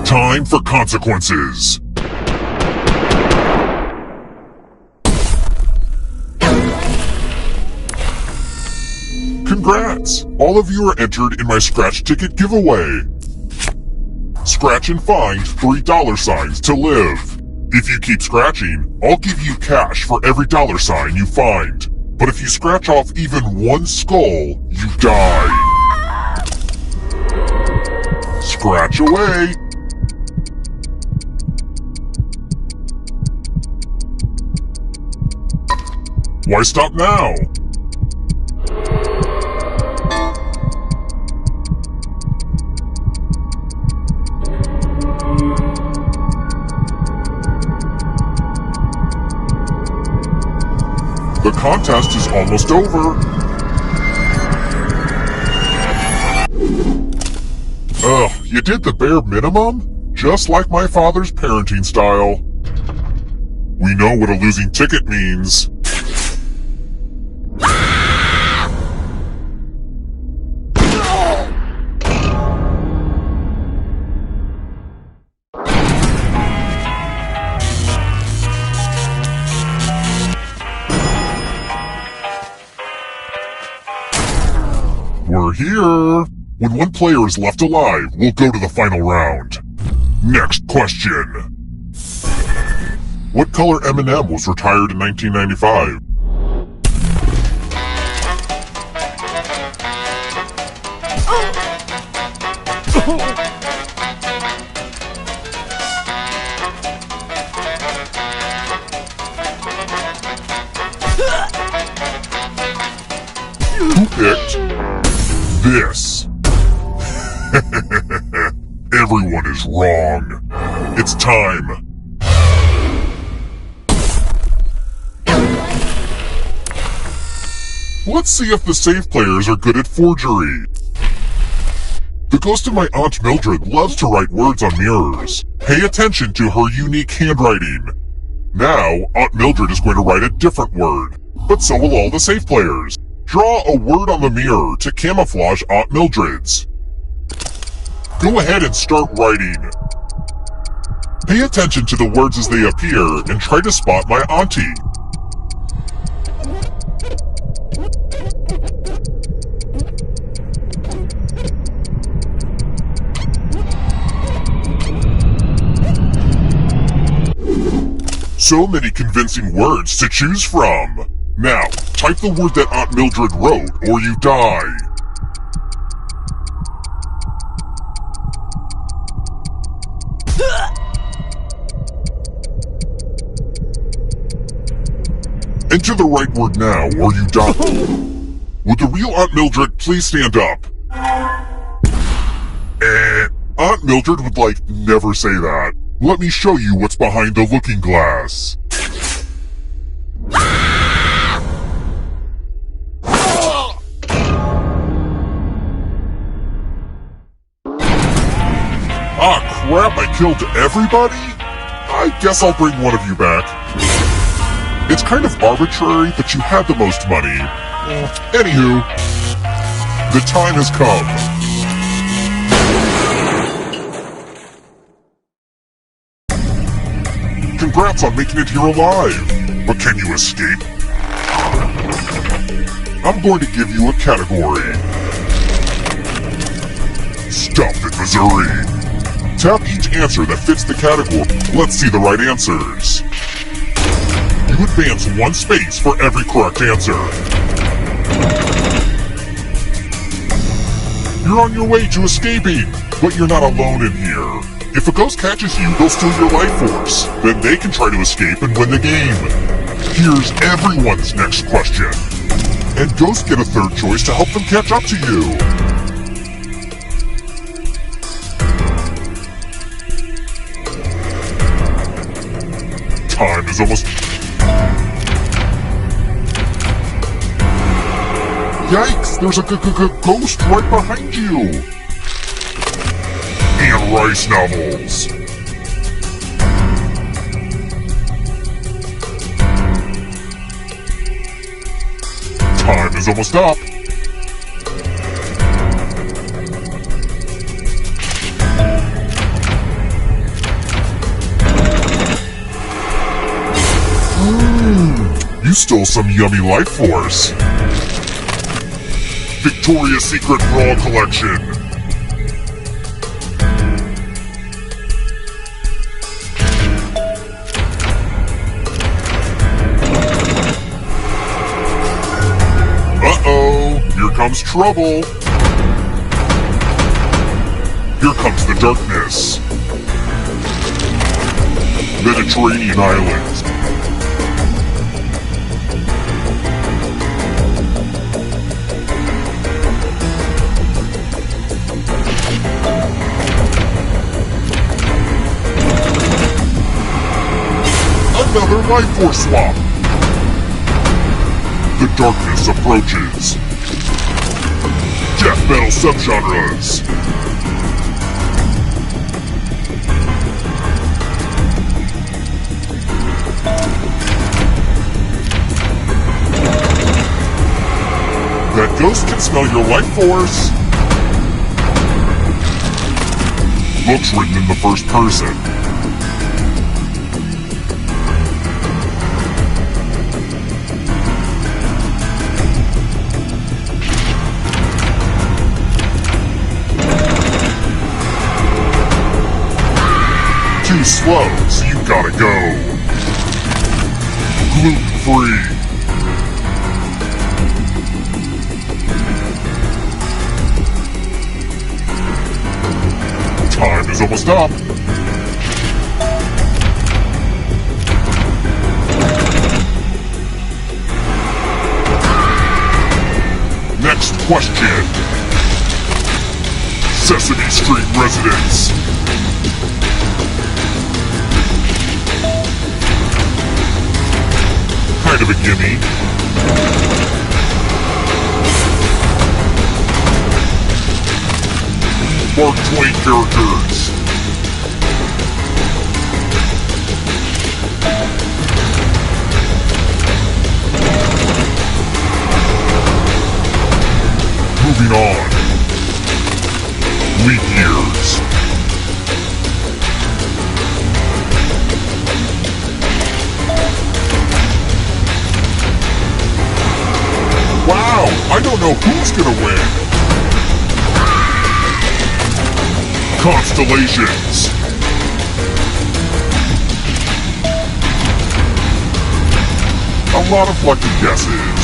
Time for consequences. Congrats! All of you are entered in my scratch ticket giveaway. scratch and find $3 to live. If you keep scratching, I'll give you cash for every $sign you find. But if you scratch off even one skull, you die. Scratch away. Why stop now? The contest is almost over. Ugh, you did the bare minimum? Just like my father's parenting style. We know what a losing ticket means. We're here! When one player is left alive, we'll go to the final round. Next question. What color M&M was retired in 1995? Who picked this? Everyone is wrong. It's time. Let's see if the safe players are good at forgery. The ghost of my Aunt Mildred loves to write words on mirrors. Pay attention to her unique handwriting. Now, Aunt Mildred is going to write a different word, but so will all the safe players. Draw a word on the mirror to camouflage Aunt Mildred's. Go ahead and start writing. Pay attention to the words as they appear and try to spot my auntie. So many convincing words to choose from. Now, type the word that Aunt Mildred wrote, or you die. Enter the right word now, or you die. Would the real Aunt Mildred please stand up? Aunt Mildred would, never say that. Let me show you what's behind the looking glass. Ah, crap, I killed everybody? I guess I'll bring one of you back. It's kind of arbitrary, but you had the most money. Anywho, the time has come. Congrats on making it here alive. But can you escape? I'm going to give you a category. Stuff in Missouri. Tap each answer that fits the category. Let's see the right answers. You advance one space for every correct answer. You're on your way to escaping, but you're not alone in here. If a ghost catches you, they'll steal your life force. Then they can try to escape and win the game. Here's everyone's next question. And ghosts get a third choice to help them catch up to you. Time is almost... Yikes! There's a ghost right behind you! And rice novels. Time is almost up. You stole some yummy life force. Victoria's Secret Raw Collection. comes trouble. Here comes the darkness. Mediterranean islands. Another life force swap. The darkness approaches. Death metal subgenres. That ghost can smell your life force. Looks written in the first person. Too slow, so you gotta go. Gluten-free. Time is almost up. Next question. Sesame Street residents. Kind of a gimme. Mark Twain characters. Moving on. Leap years. Wow, I don't know who's gonna win. Constellations. A lot of lucky guesses.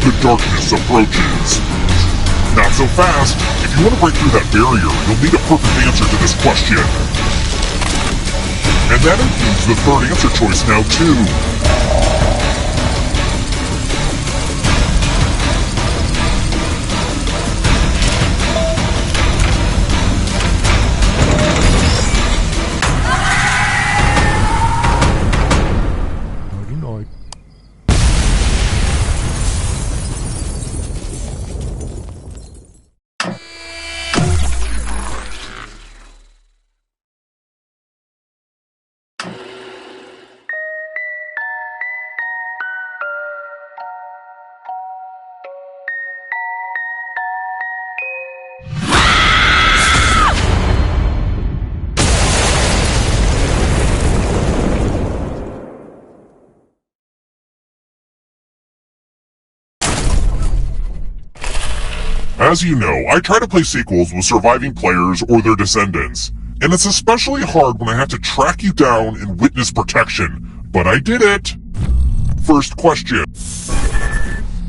The darkness approaches. Not so fast. If you want to break through that barrier, you'll need a perfect answer to this question. And that includes the third answer choice now, too. As you know, I try to play sequels with surviving players or their descendants, and it's especially hard when I have to track you down in witness protection, but I did it! First question.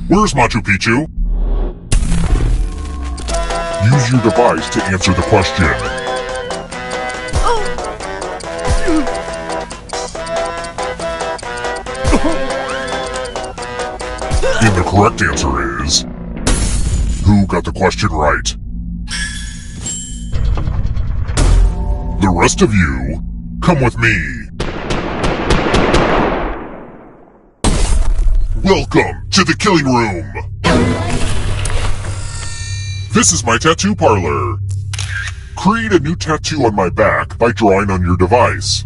Where's Machu Picchu? Use your device to answer the question. And the correct answer is... Who got the question right? The rest of you, come with me. Welcome to the killing room. This is my tattoo parlor. Create a new tattoo on my back by drawing on your device.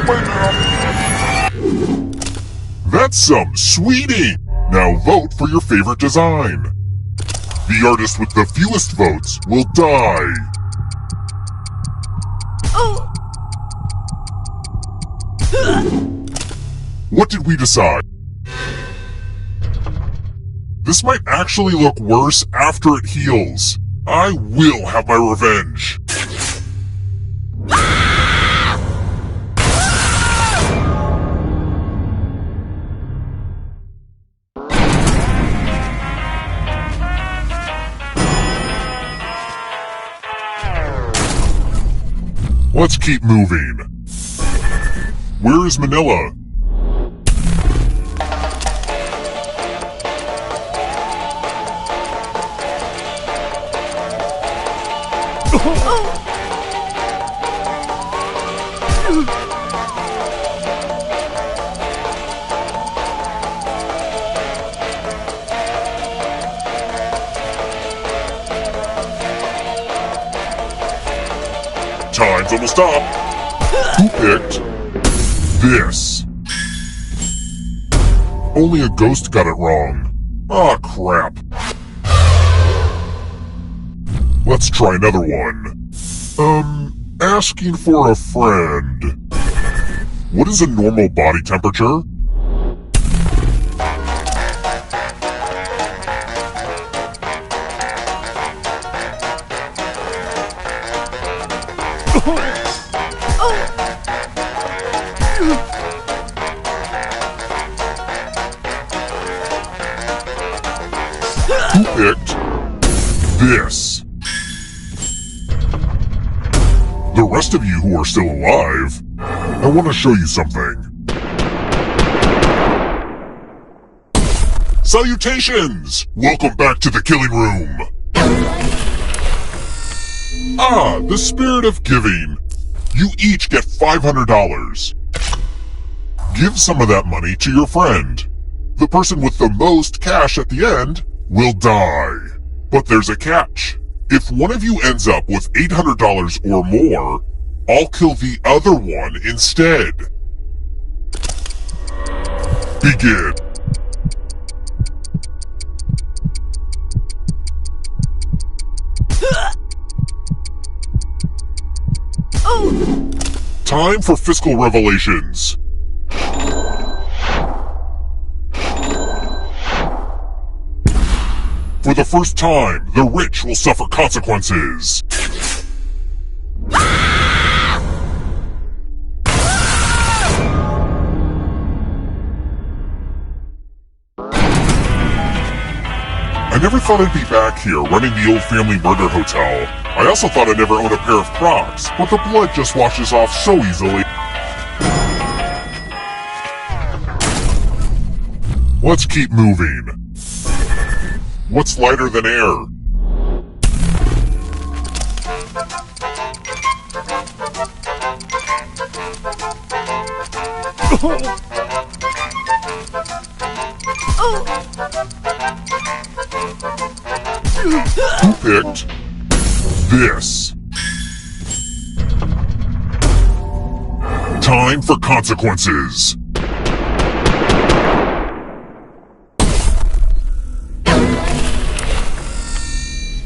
Bring it. That's some sweet ink. Now vote for your favorite design. The artist with the fewest votes will die. What did we decide? This might actually look worse after it heals. I will have my revenge. Let's keep moving. Where is Manila? Time's almost up. Who picked this? Only a ghost got it wrong. Aw, crap. Let's try another one. Asking for a friend. What is a normal body temperature? Who picked this? The rest of you who are still alive, I want to show you something. Salutations! Welcome back to the killing room. Ah, the spirit of giving. You each get $500. Give some of that money to your friend. The person with the most cash at the end will die. But there's a catch. If one of you ends up with $800 or more, I'll kill the other one instead. Begin. Time for fiscal revelations. For the first time, the rich will suffer consequences. I never thought I'd be back here running the old family murder hotel. I also thought I'd never own a pair of Crocs, but the blood just washes off so easily. Let's keep moving. What's lighter than air? Who picked this? Time for consequences.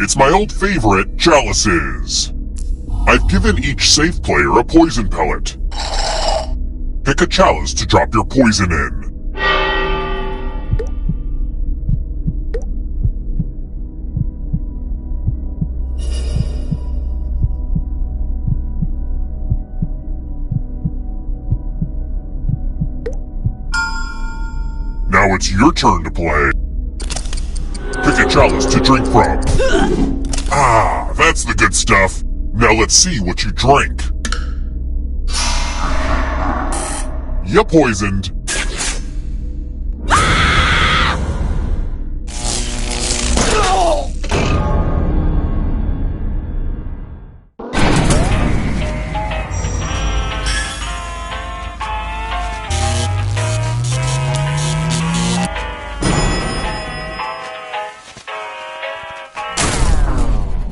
It's my old favorite, chalices. I've given each safe player a poison pellet. Pick a chalice to drop your poison in. Now it's your turn to play. Pick a chalice to drink from. Ah, that's the good stuff. Now let's see what you drink. You poisoned.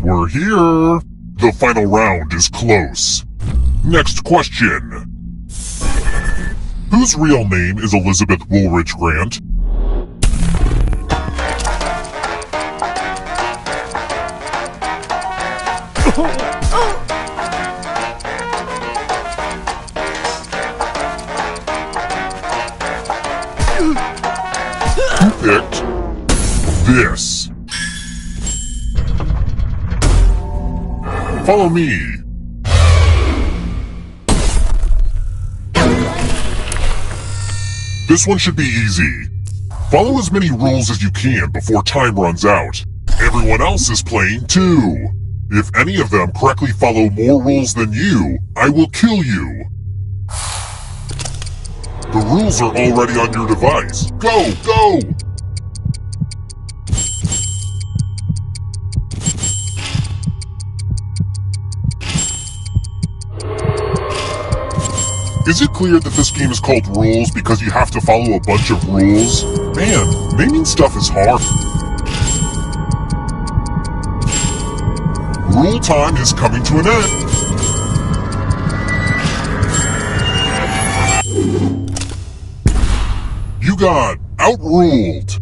We're here. The final round is close. Next question. Whose real name is Elizabeth Woolridge Grant? this. Follow me. This one should be easy. Follow as many rules as you can before time runs out. Everyone else is playing too. If any of them correctly follow more rules than you, I will kill you. The rules are already on your device. Go, go! Is it clear that this game is called Rules because you have to follow a bunch of rules? Man, naming stuff is hard. Rule time is coming to an end. You got outruled.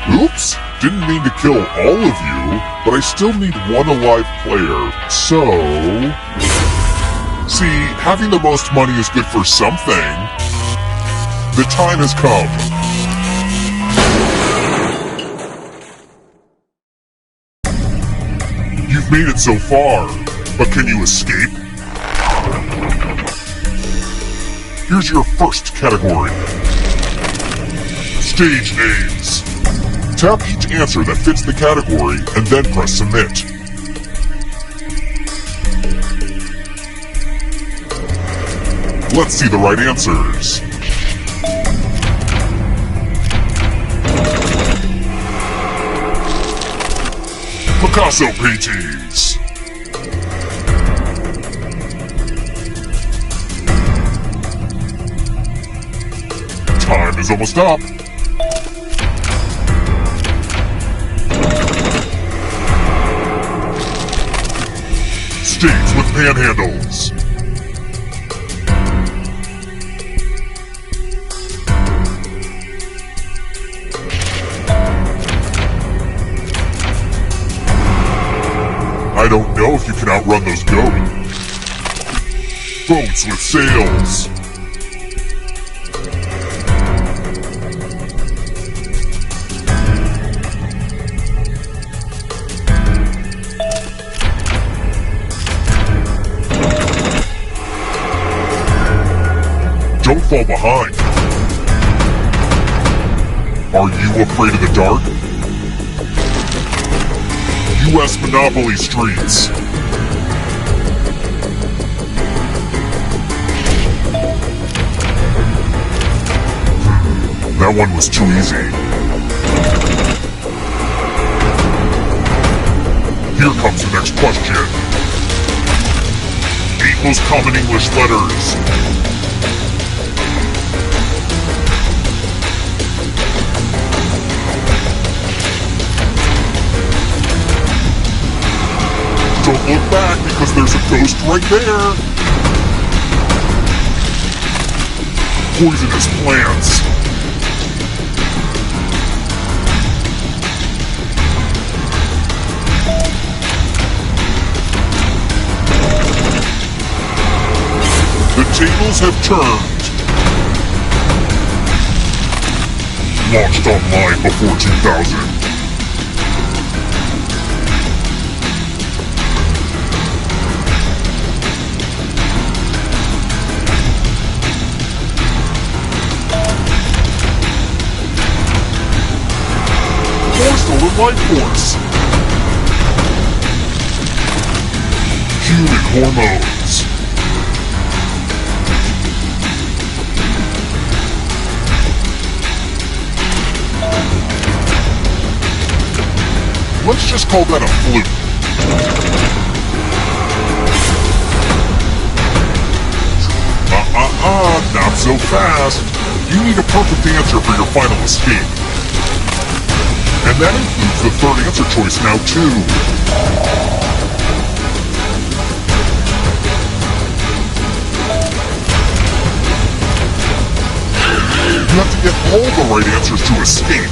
Oops, didn't mean to kill all of you, but I still need one alive player, so... See, having the most money is good for something. The time has come. You've made it so far, but can you escape? Here's your first category. Stage names. Tap each answer that fits the category and then press submit. Let's see the right answers. Picasso paintings. Time is almost up. States with panhandles. I don't know if you can outrun those goats. Boats with sails. Don't fall behind. Are you afraid of the dark? U.S. Monopoly Streets. That one was too easy. Here comes the next question. 8 most common English letters. Don't look back because there's a ghost right there. Poisonous plants. The tables have turned. Launched online before 2000. Stolen life force. Human hormones. Let's just call that a fluke. Not so fast. You need a perfect answer for your final escape. And that includes the third answer choice now, too. You have to get all the right answers to escape.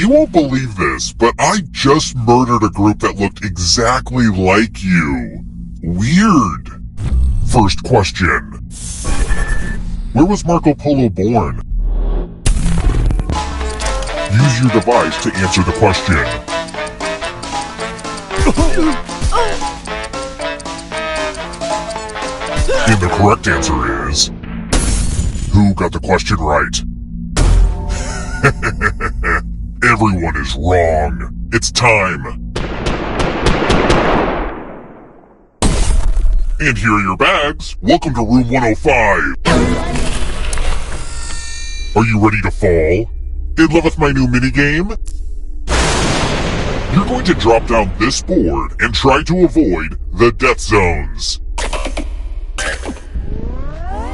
You won't believe this, but I just murdered a group that looked exactly like you. Weird. First question. Where was Marco Polo born? Use your device to answer the question. And the correct answer is... Who got the question right? Everyone is wrong. It's time. And here are your bags. Welcome to room 105. Are you ready to fall? In love with my new minigame? You're going to drop down this board and try to avoid the death zones.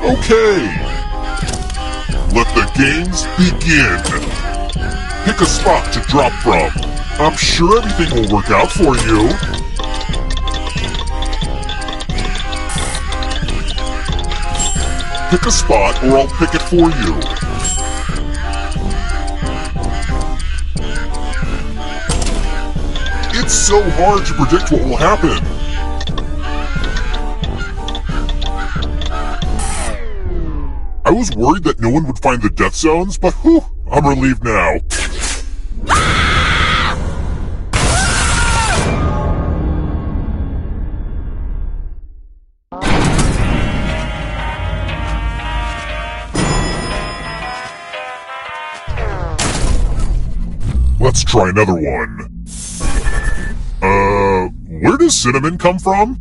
Okay. Let the games begin. Pick a spot to drop from. I'm sure everything will work out for you. Pick a spot or I'll pick it for you. It's so hard to predict what will happen. I was worried that no one would find the death zones, but whew, I'm relieved now. Let's try another one. Where does cinnamon come from?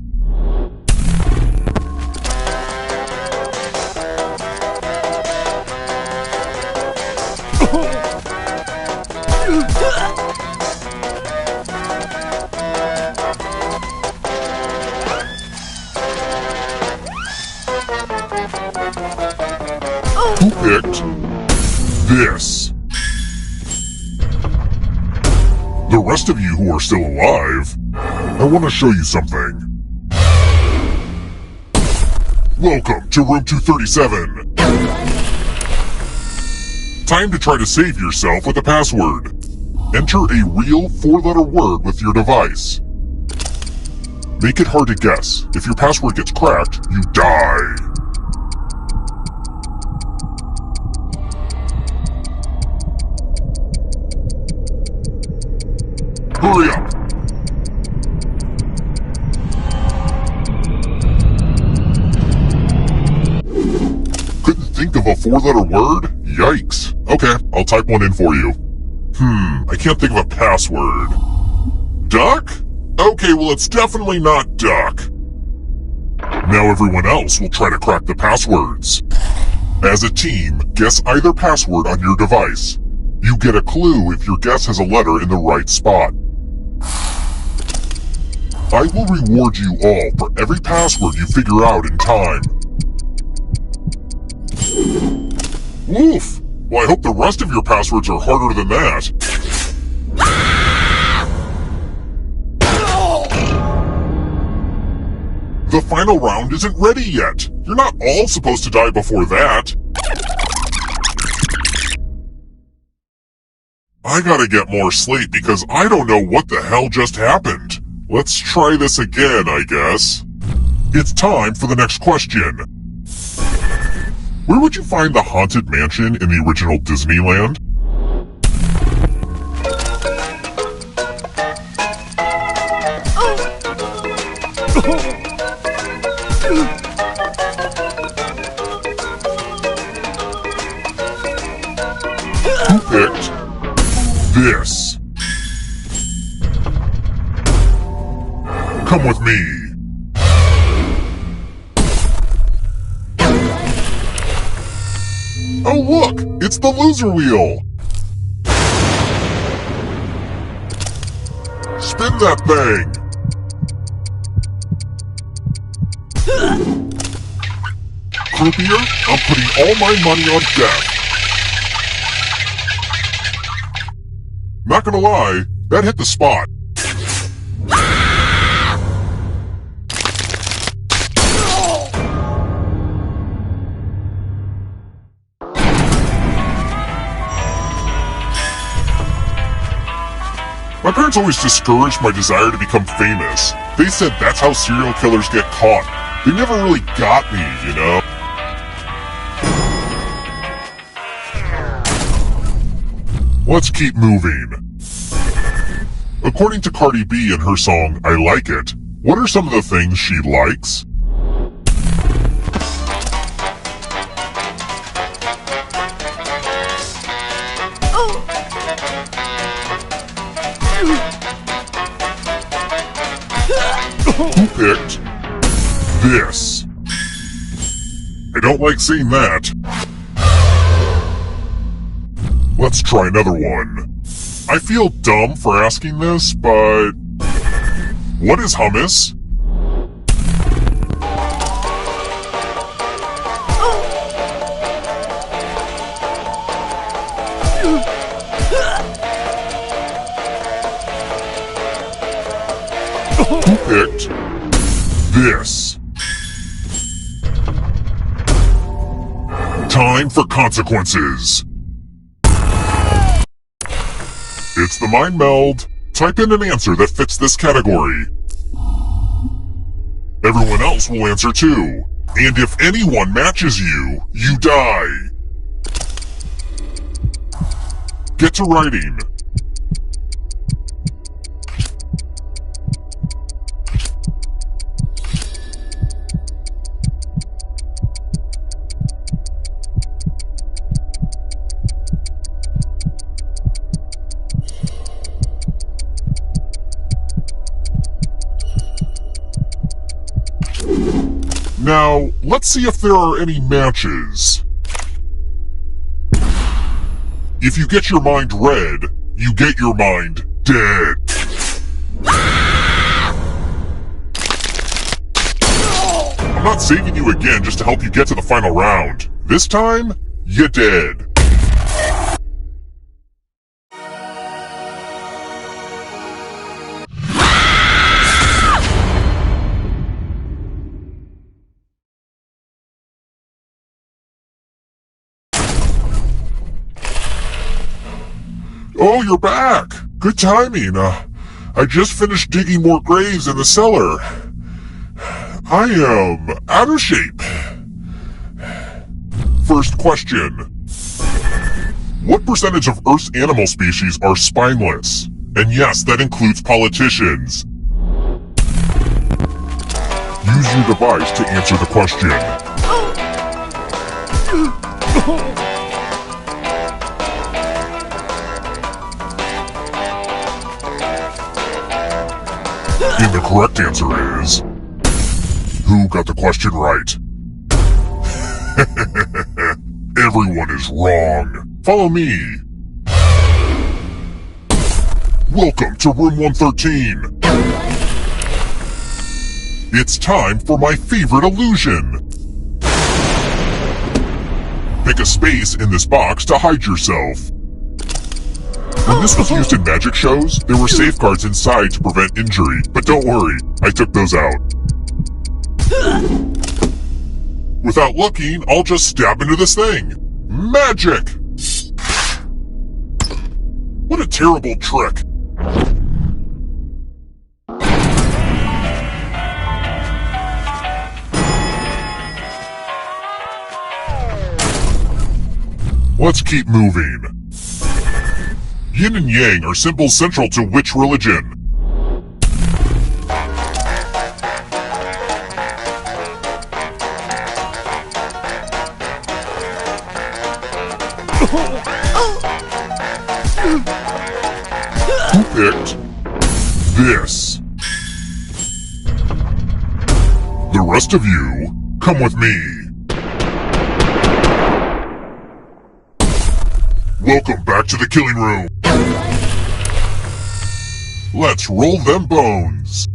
Who picked this? The rest of you who are still alive, I want to show you something. Welcome to room 237. Time to try to save yourself with a password. Enter a real 4-letter word with your device. Make it hard to guess. If your password gets cracked, you die. Hurry up! Couldn't think of a 4-letter word? Yikes. Okay, I'll type one in for you. I can't think of a password. Duck? Okay, well it's definitely not duck. Now everyone else will try to crack the passwords. As a team, guess either password on your device. You get a clue if your guess has a letter in the right spot. I will reward you all for every password you figure out in time. Woof! Well, I hope the rest of your passwords are harder than that. The final round isn't ready yet. You're not all supposed to die before that. I gotta get more sleep because I don't know what the hell just happened. Let's try this again, I guess. It's time for the next question. Where would you find the Haunted Mansion in the original Disneyland? Who picked this? Come with me. Oh look, it's the loser wheel. Spin that thing. Croupier, I'm putting all my money on death. Not gonna lie, that hit the spot. My parents always discouraged my desire to become famous. They said that's how serial killers get caught. They never really got me, you know? Let's keep moving. According to Cardi B in her song, I Like It, what are some of the things she likes? Who picked this? I don't like seeing that. Let's try another one. I feel dumb for asking this, but what is hummus? Who picked this? Time for consequences. It's the mind meld. Type in an answer that fits this category. Everyone else will answer too. And if anyone matches you, you die. Get to writing. Now, let's see if there are any matches. If you get your mind read, you get your mind dead. I'm not saving you again just to help you get to the final round. This time, you're dead. Oh, you're back! Good timing. I just finished digging more graves in the cellar. I am out of shape. First question. What percentage of Earth's animal species are spineless? And yes, that includes politicians. Use your device to answer the question. And the correct answer is... Who got the question right? Everyone is wrong. Follow me. Welcome to room 113. It's time for my favorite illusion. Pick a space in this box to hide yourself. When this was used in magic shows, there were safeguards inside to prevent injury, but don't worry, I took those out. Without looking, I'll just stab into this thing. Magic! What a terrible trick. Let's keep moving. Yin and Yang are symbols central to which religion? Who picked this? The rest of you, come with me. Welcome back to the killing room. Let's roll them bones.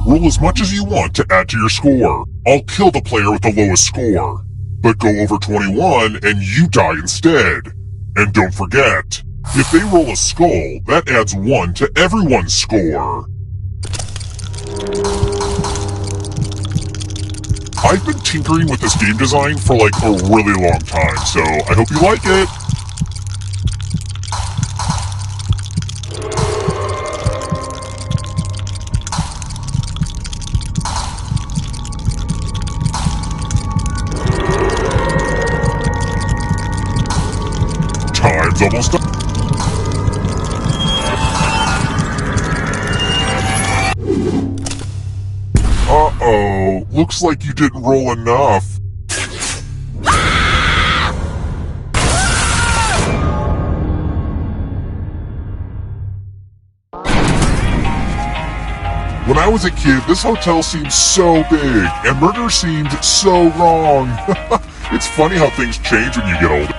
Roll as much as you want to add to your score. I'll kill the player with the lowest score. But go over 21 and you die instead. And don't forget, if they roll a skull, that adds 1 to everyone's score. I've been tinkering with this game design for like a really long time, so I hope you like it. Time's almost up. Uh-oh. Looks like you didn't roll enough. When I was a kid, this hotel seemed so big, and murder seemed so wrong. It's funny how things change when you get older.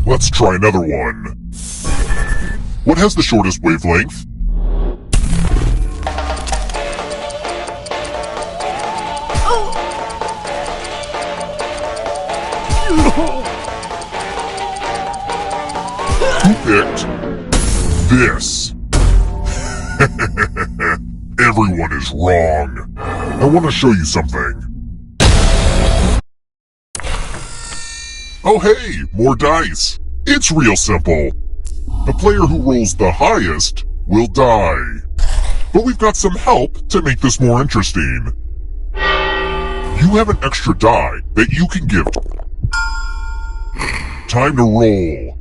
Let's try another one. What has the shortest wavelength? Who picked this? Everyone is wrong. I want to show you something. Oh hey, more dice. It's real simple. The player who rolls the highest will die. But we've got some help to make this more interesting. You have an extra die that you can give. Time to roll.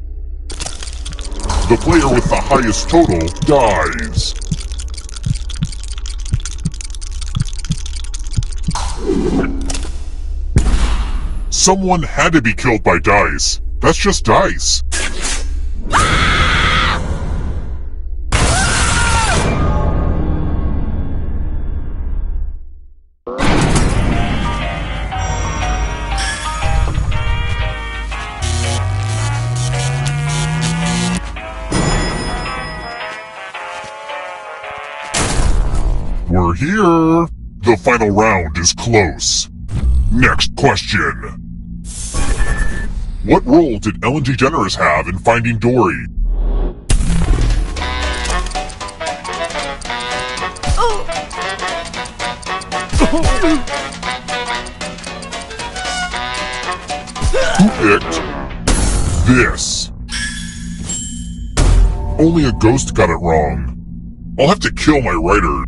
The player with the highest total dies. Someone had to be killed by dice. That's just dice. We're here. The final round is close. Next question. What role did Ellen DeGeneres have in Finding Dory? Who picked this? Only a ghost got it wrong. I'll have to kill my writer.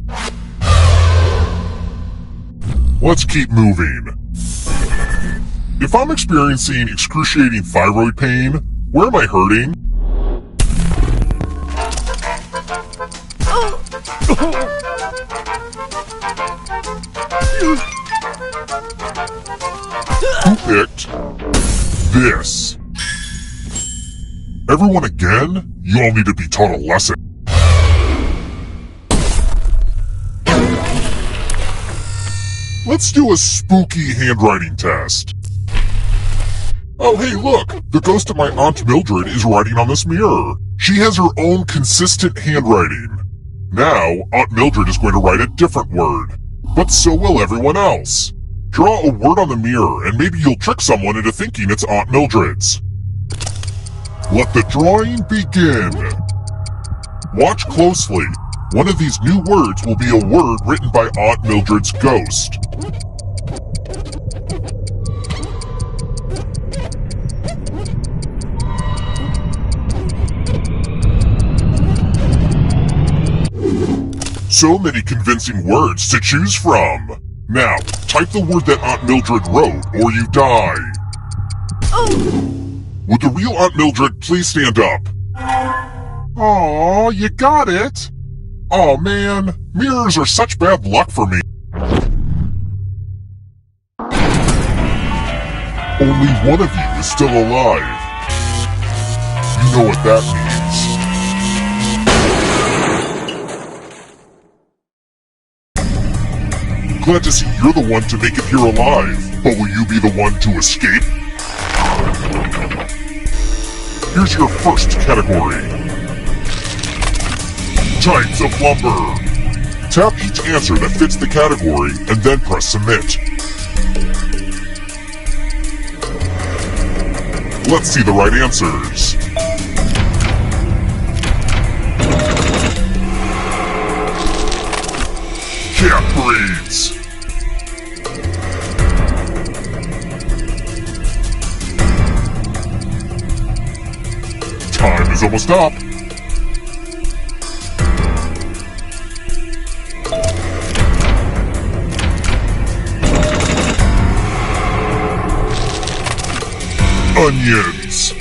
Let's keep moving. If I'm experiencing excruciating thyroid pain, where am I hurting? Who picked this? Everyone again? You all need to be taught a lesson. Let's do a spooky handwriting test. Oh hey look, the ghost of my Aunt Mildred is writing on this mirror. She has her own consistent handwriting. Now, Aunt Mildred is going to write a different word. But so will everyone else. Draw a word on the mirror and maybe you'll trick someone into thinking it's Aunt Mildred's. Let the drawing begin. Watch closely. One of these new words will be a word written by Aunt Mildred's ghost. So many convincing words to choose from. Now, type the word that Aunt Mildred wrote, or you die. Would the real Aunt Mildred please stand up? Aw, you got it. Oh man, mirrors are such bad luck for me. Only one of you is still alive. You know what that means. Glad to see you're the one to make it here alive, but will you be the one to escape? Here's your first category. Types of lumber. Tap each answer that fits the category and then press submit. Let's see the right answers. Cat breeds. Time is almost up. onions.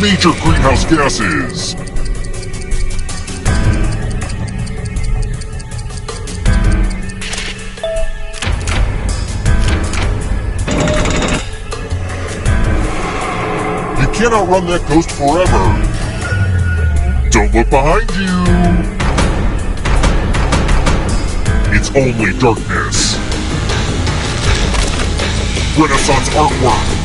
Major greenhouse gases. You can't outrun that ghost forever. Don't look behind you. It's only darkness. Renaissance artwork.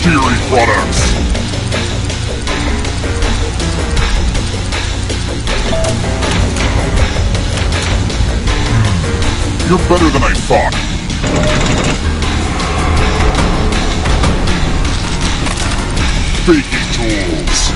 Dairy products. You're better than I thought. Baking tools.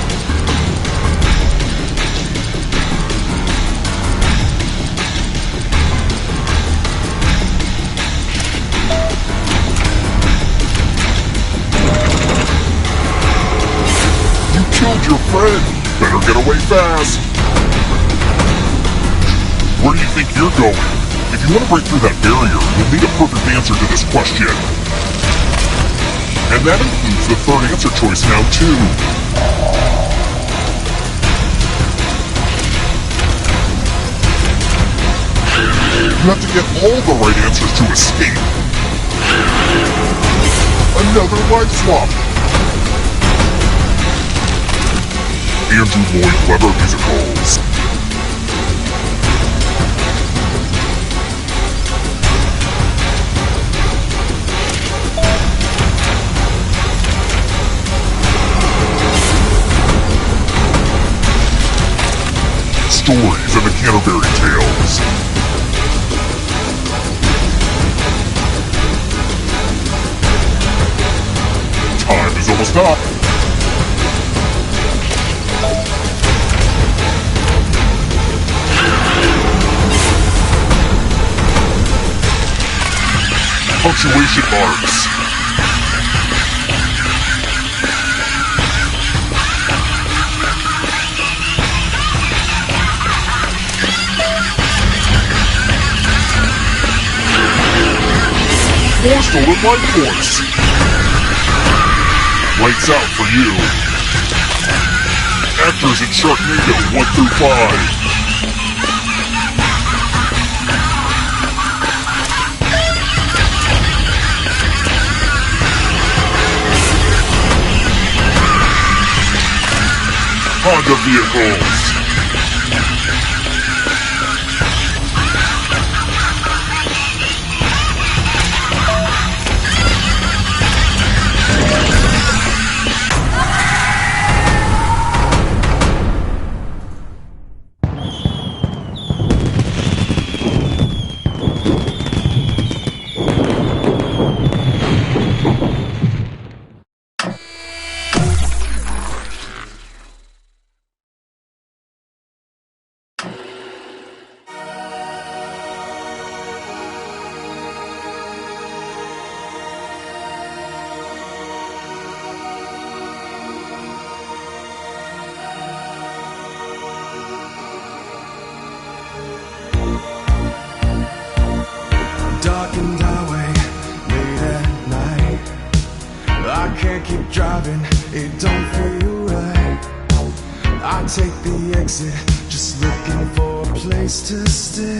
Killed your friend. Better get away fast. Where do you think you're going? If you want to break through that barrier, you'll need a perfect answer to this question. And that includes the third answer choice now, too. You have to get all the right answers to escape. Another life swap. Andrew Lloyd Webber musicals. Stories and the Canterbury Tales. Time is almost up. Punctuation marks. More stolen life force. Lights out for you. Actors in Sharknado 1 through 5. Honda vehicles. Darkened highway, late at night. I can't keep driving, it don't feel right. I take the exit, just looking for a place to stay.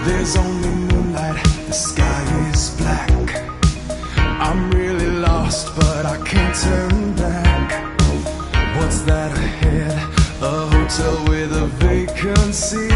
There's only moonlight, the sky is black. I'm really lost, but I can't turn back. What's that ahead? A hotel with a vacancy.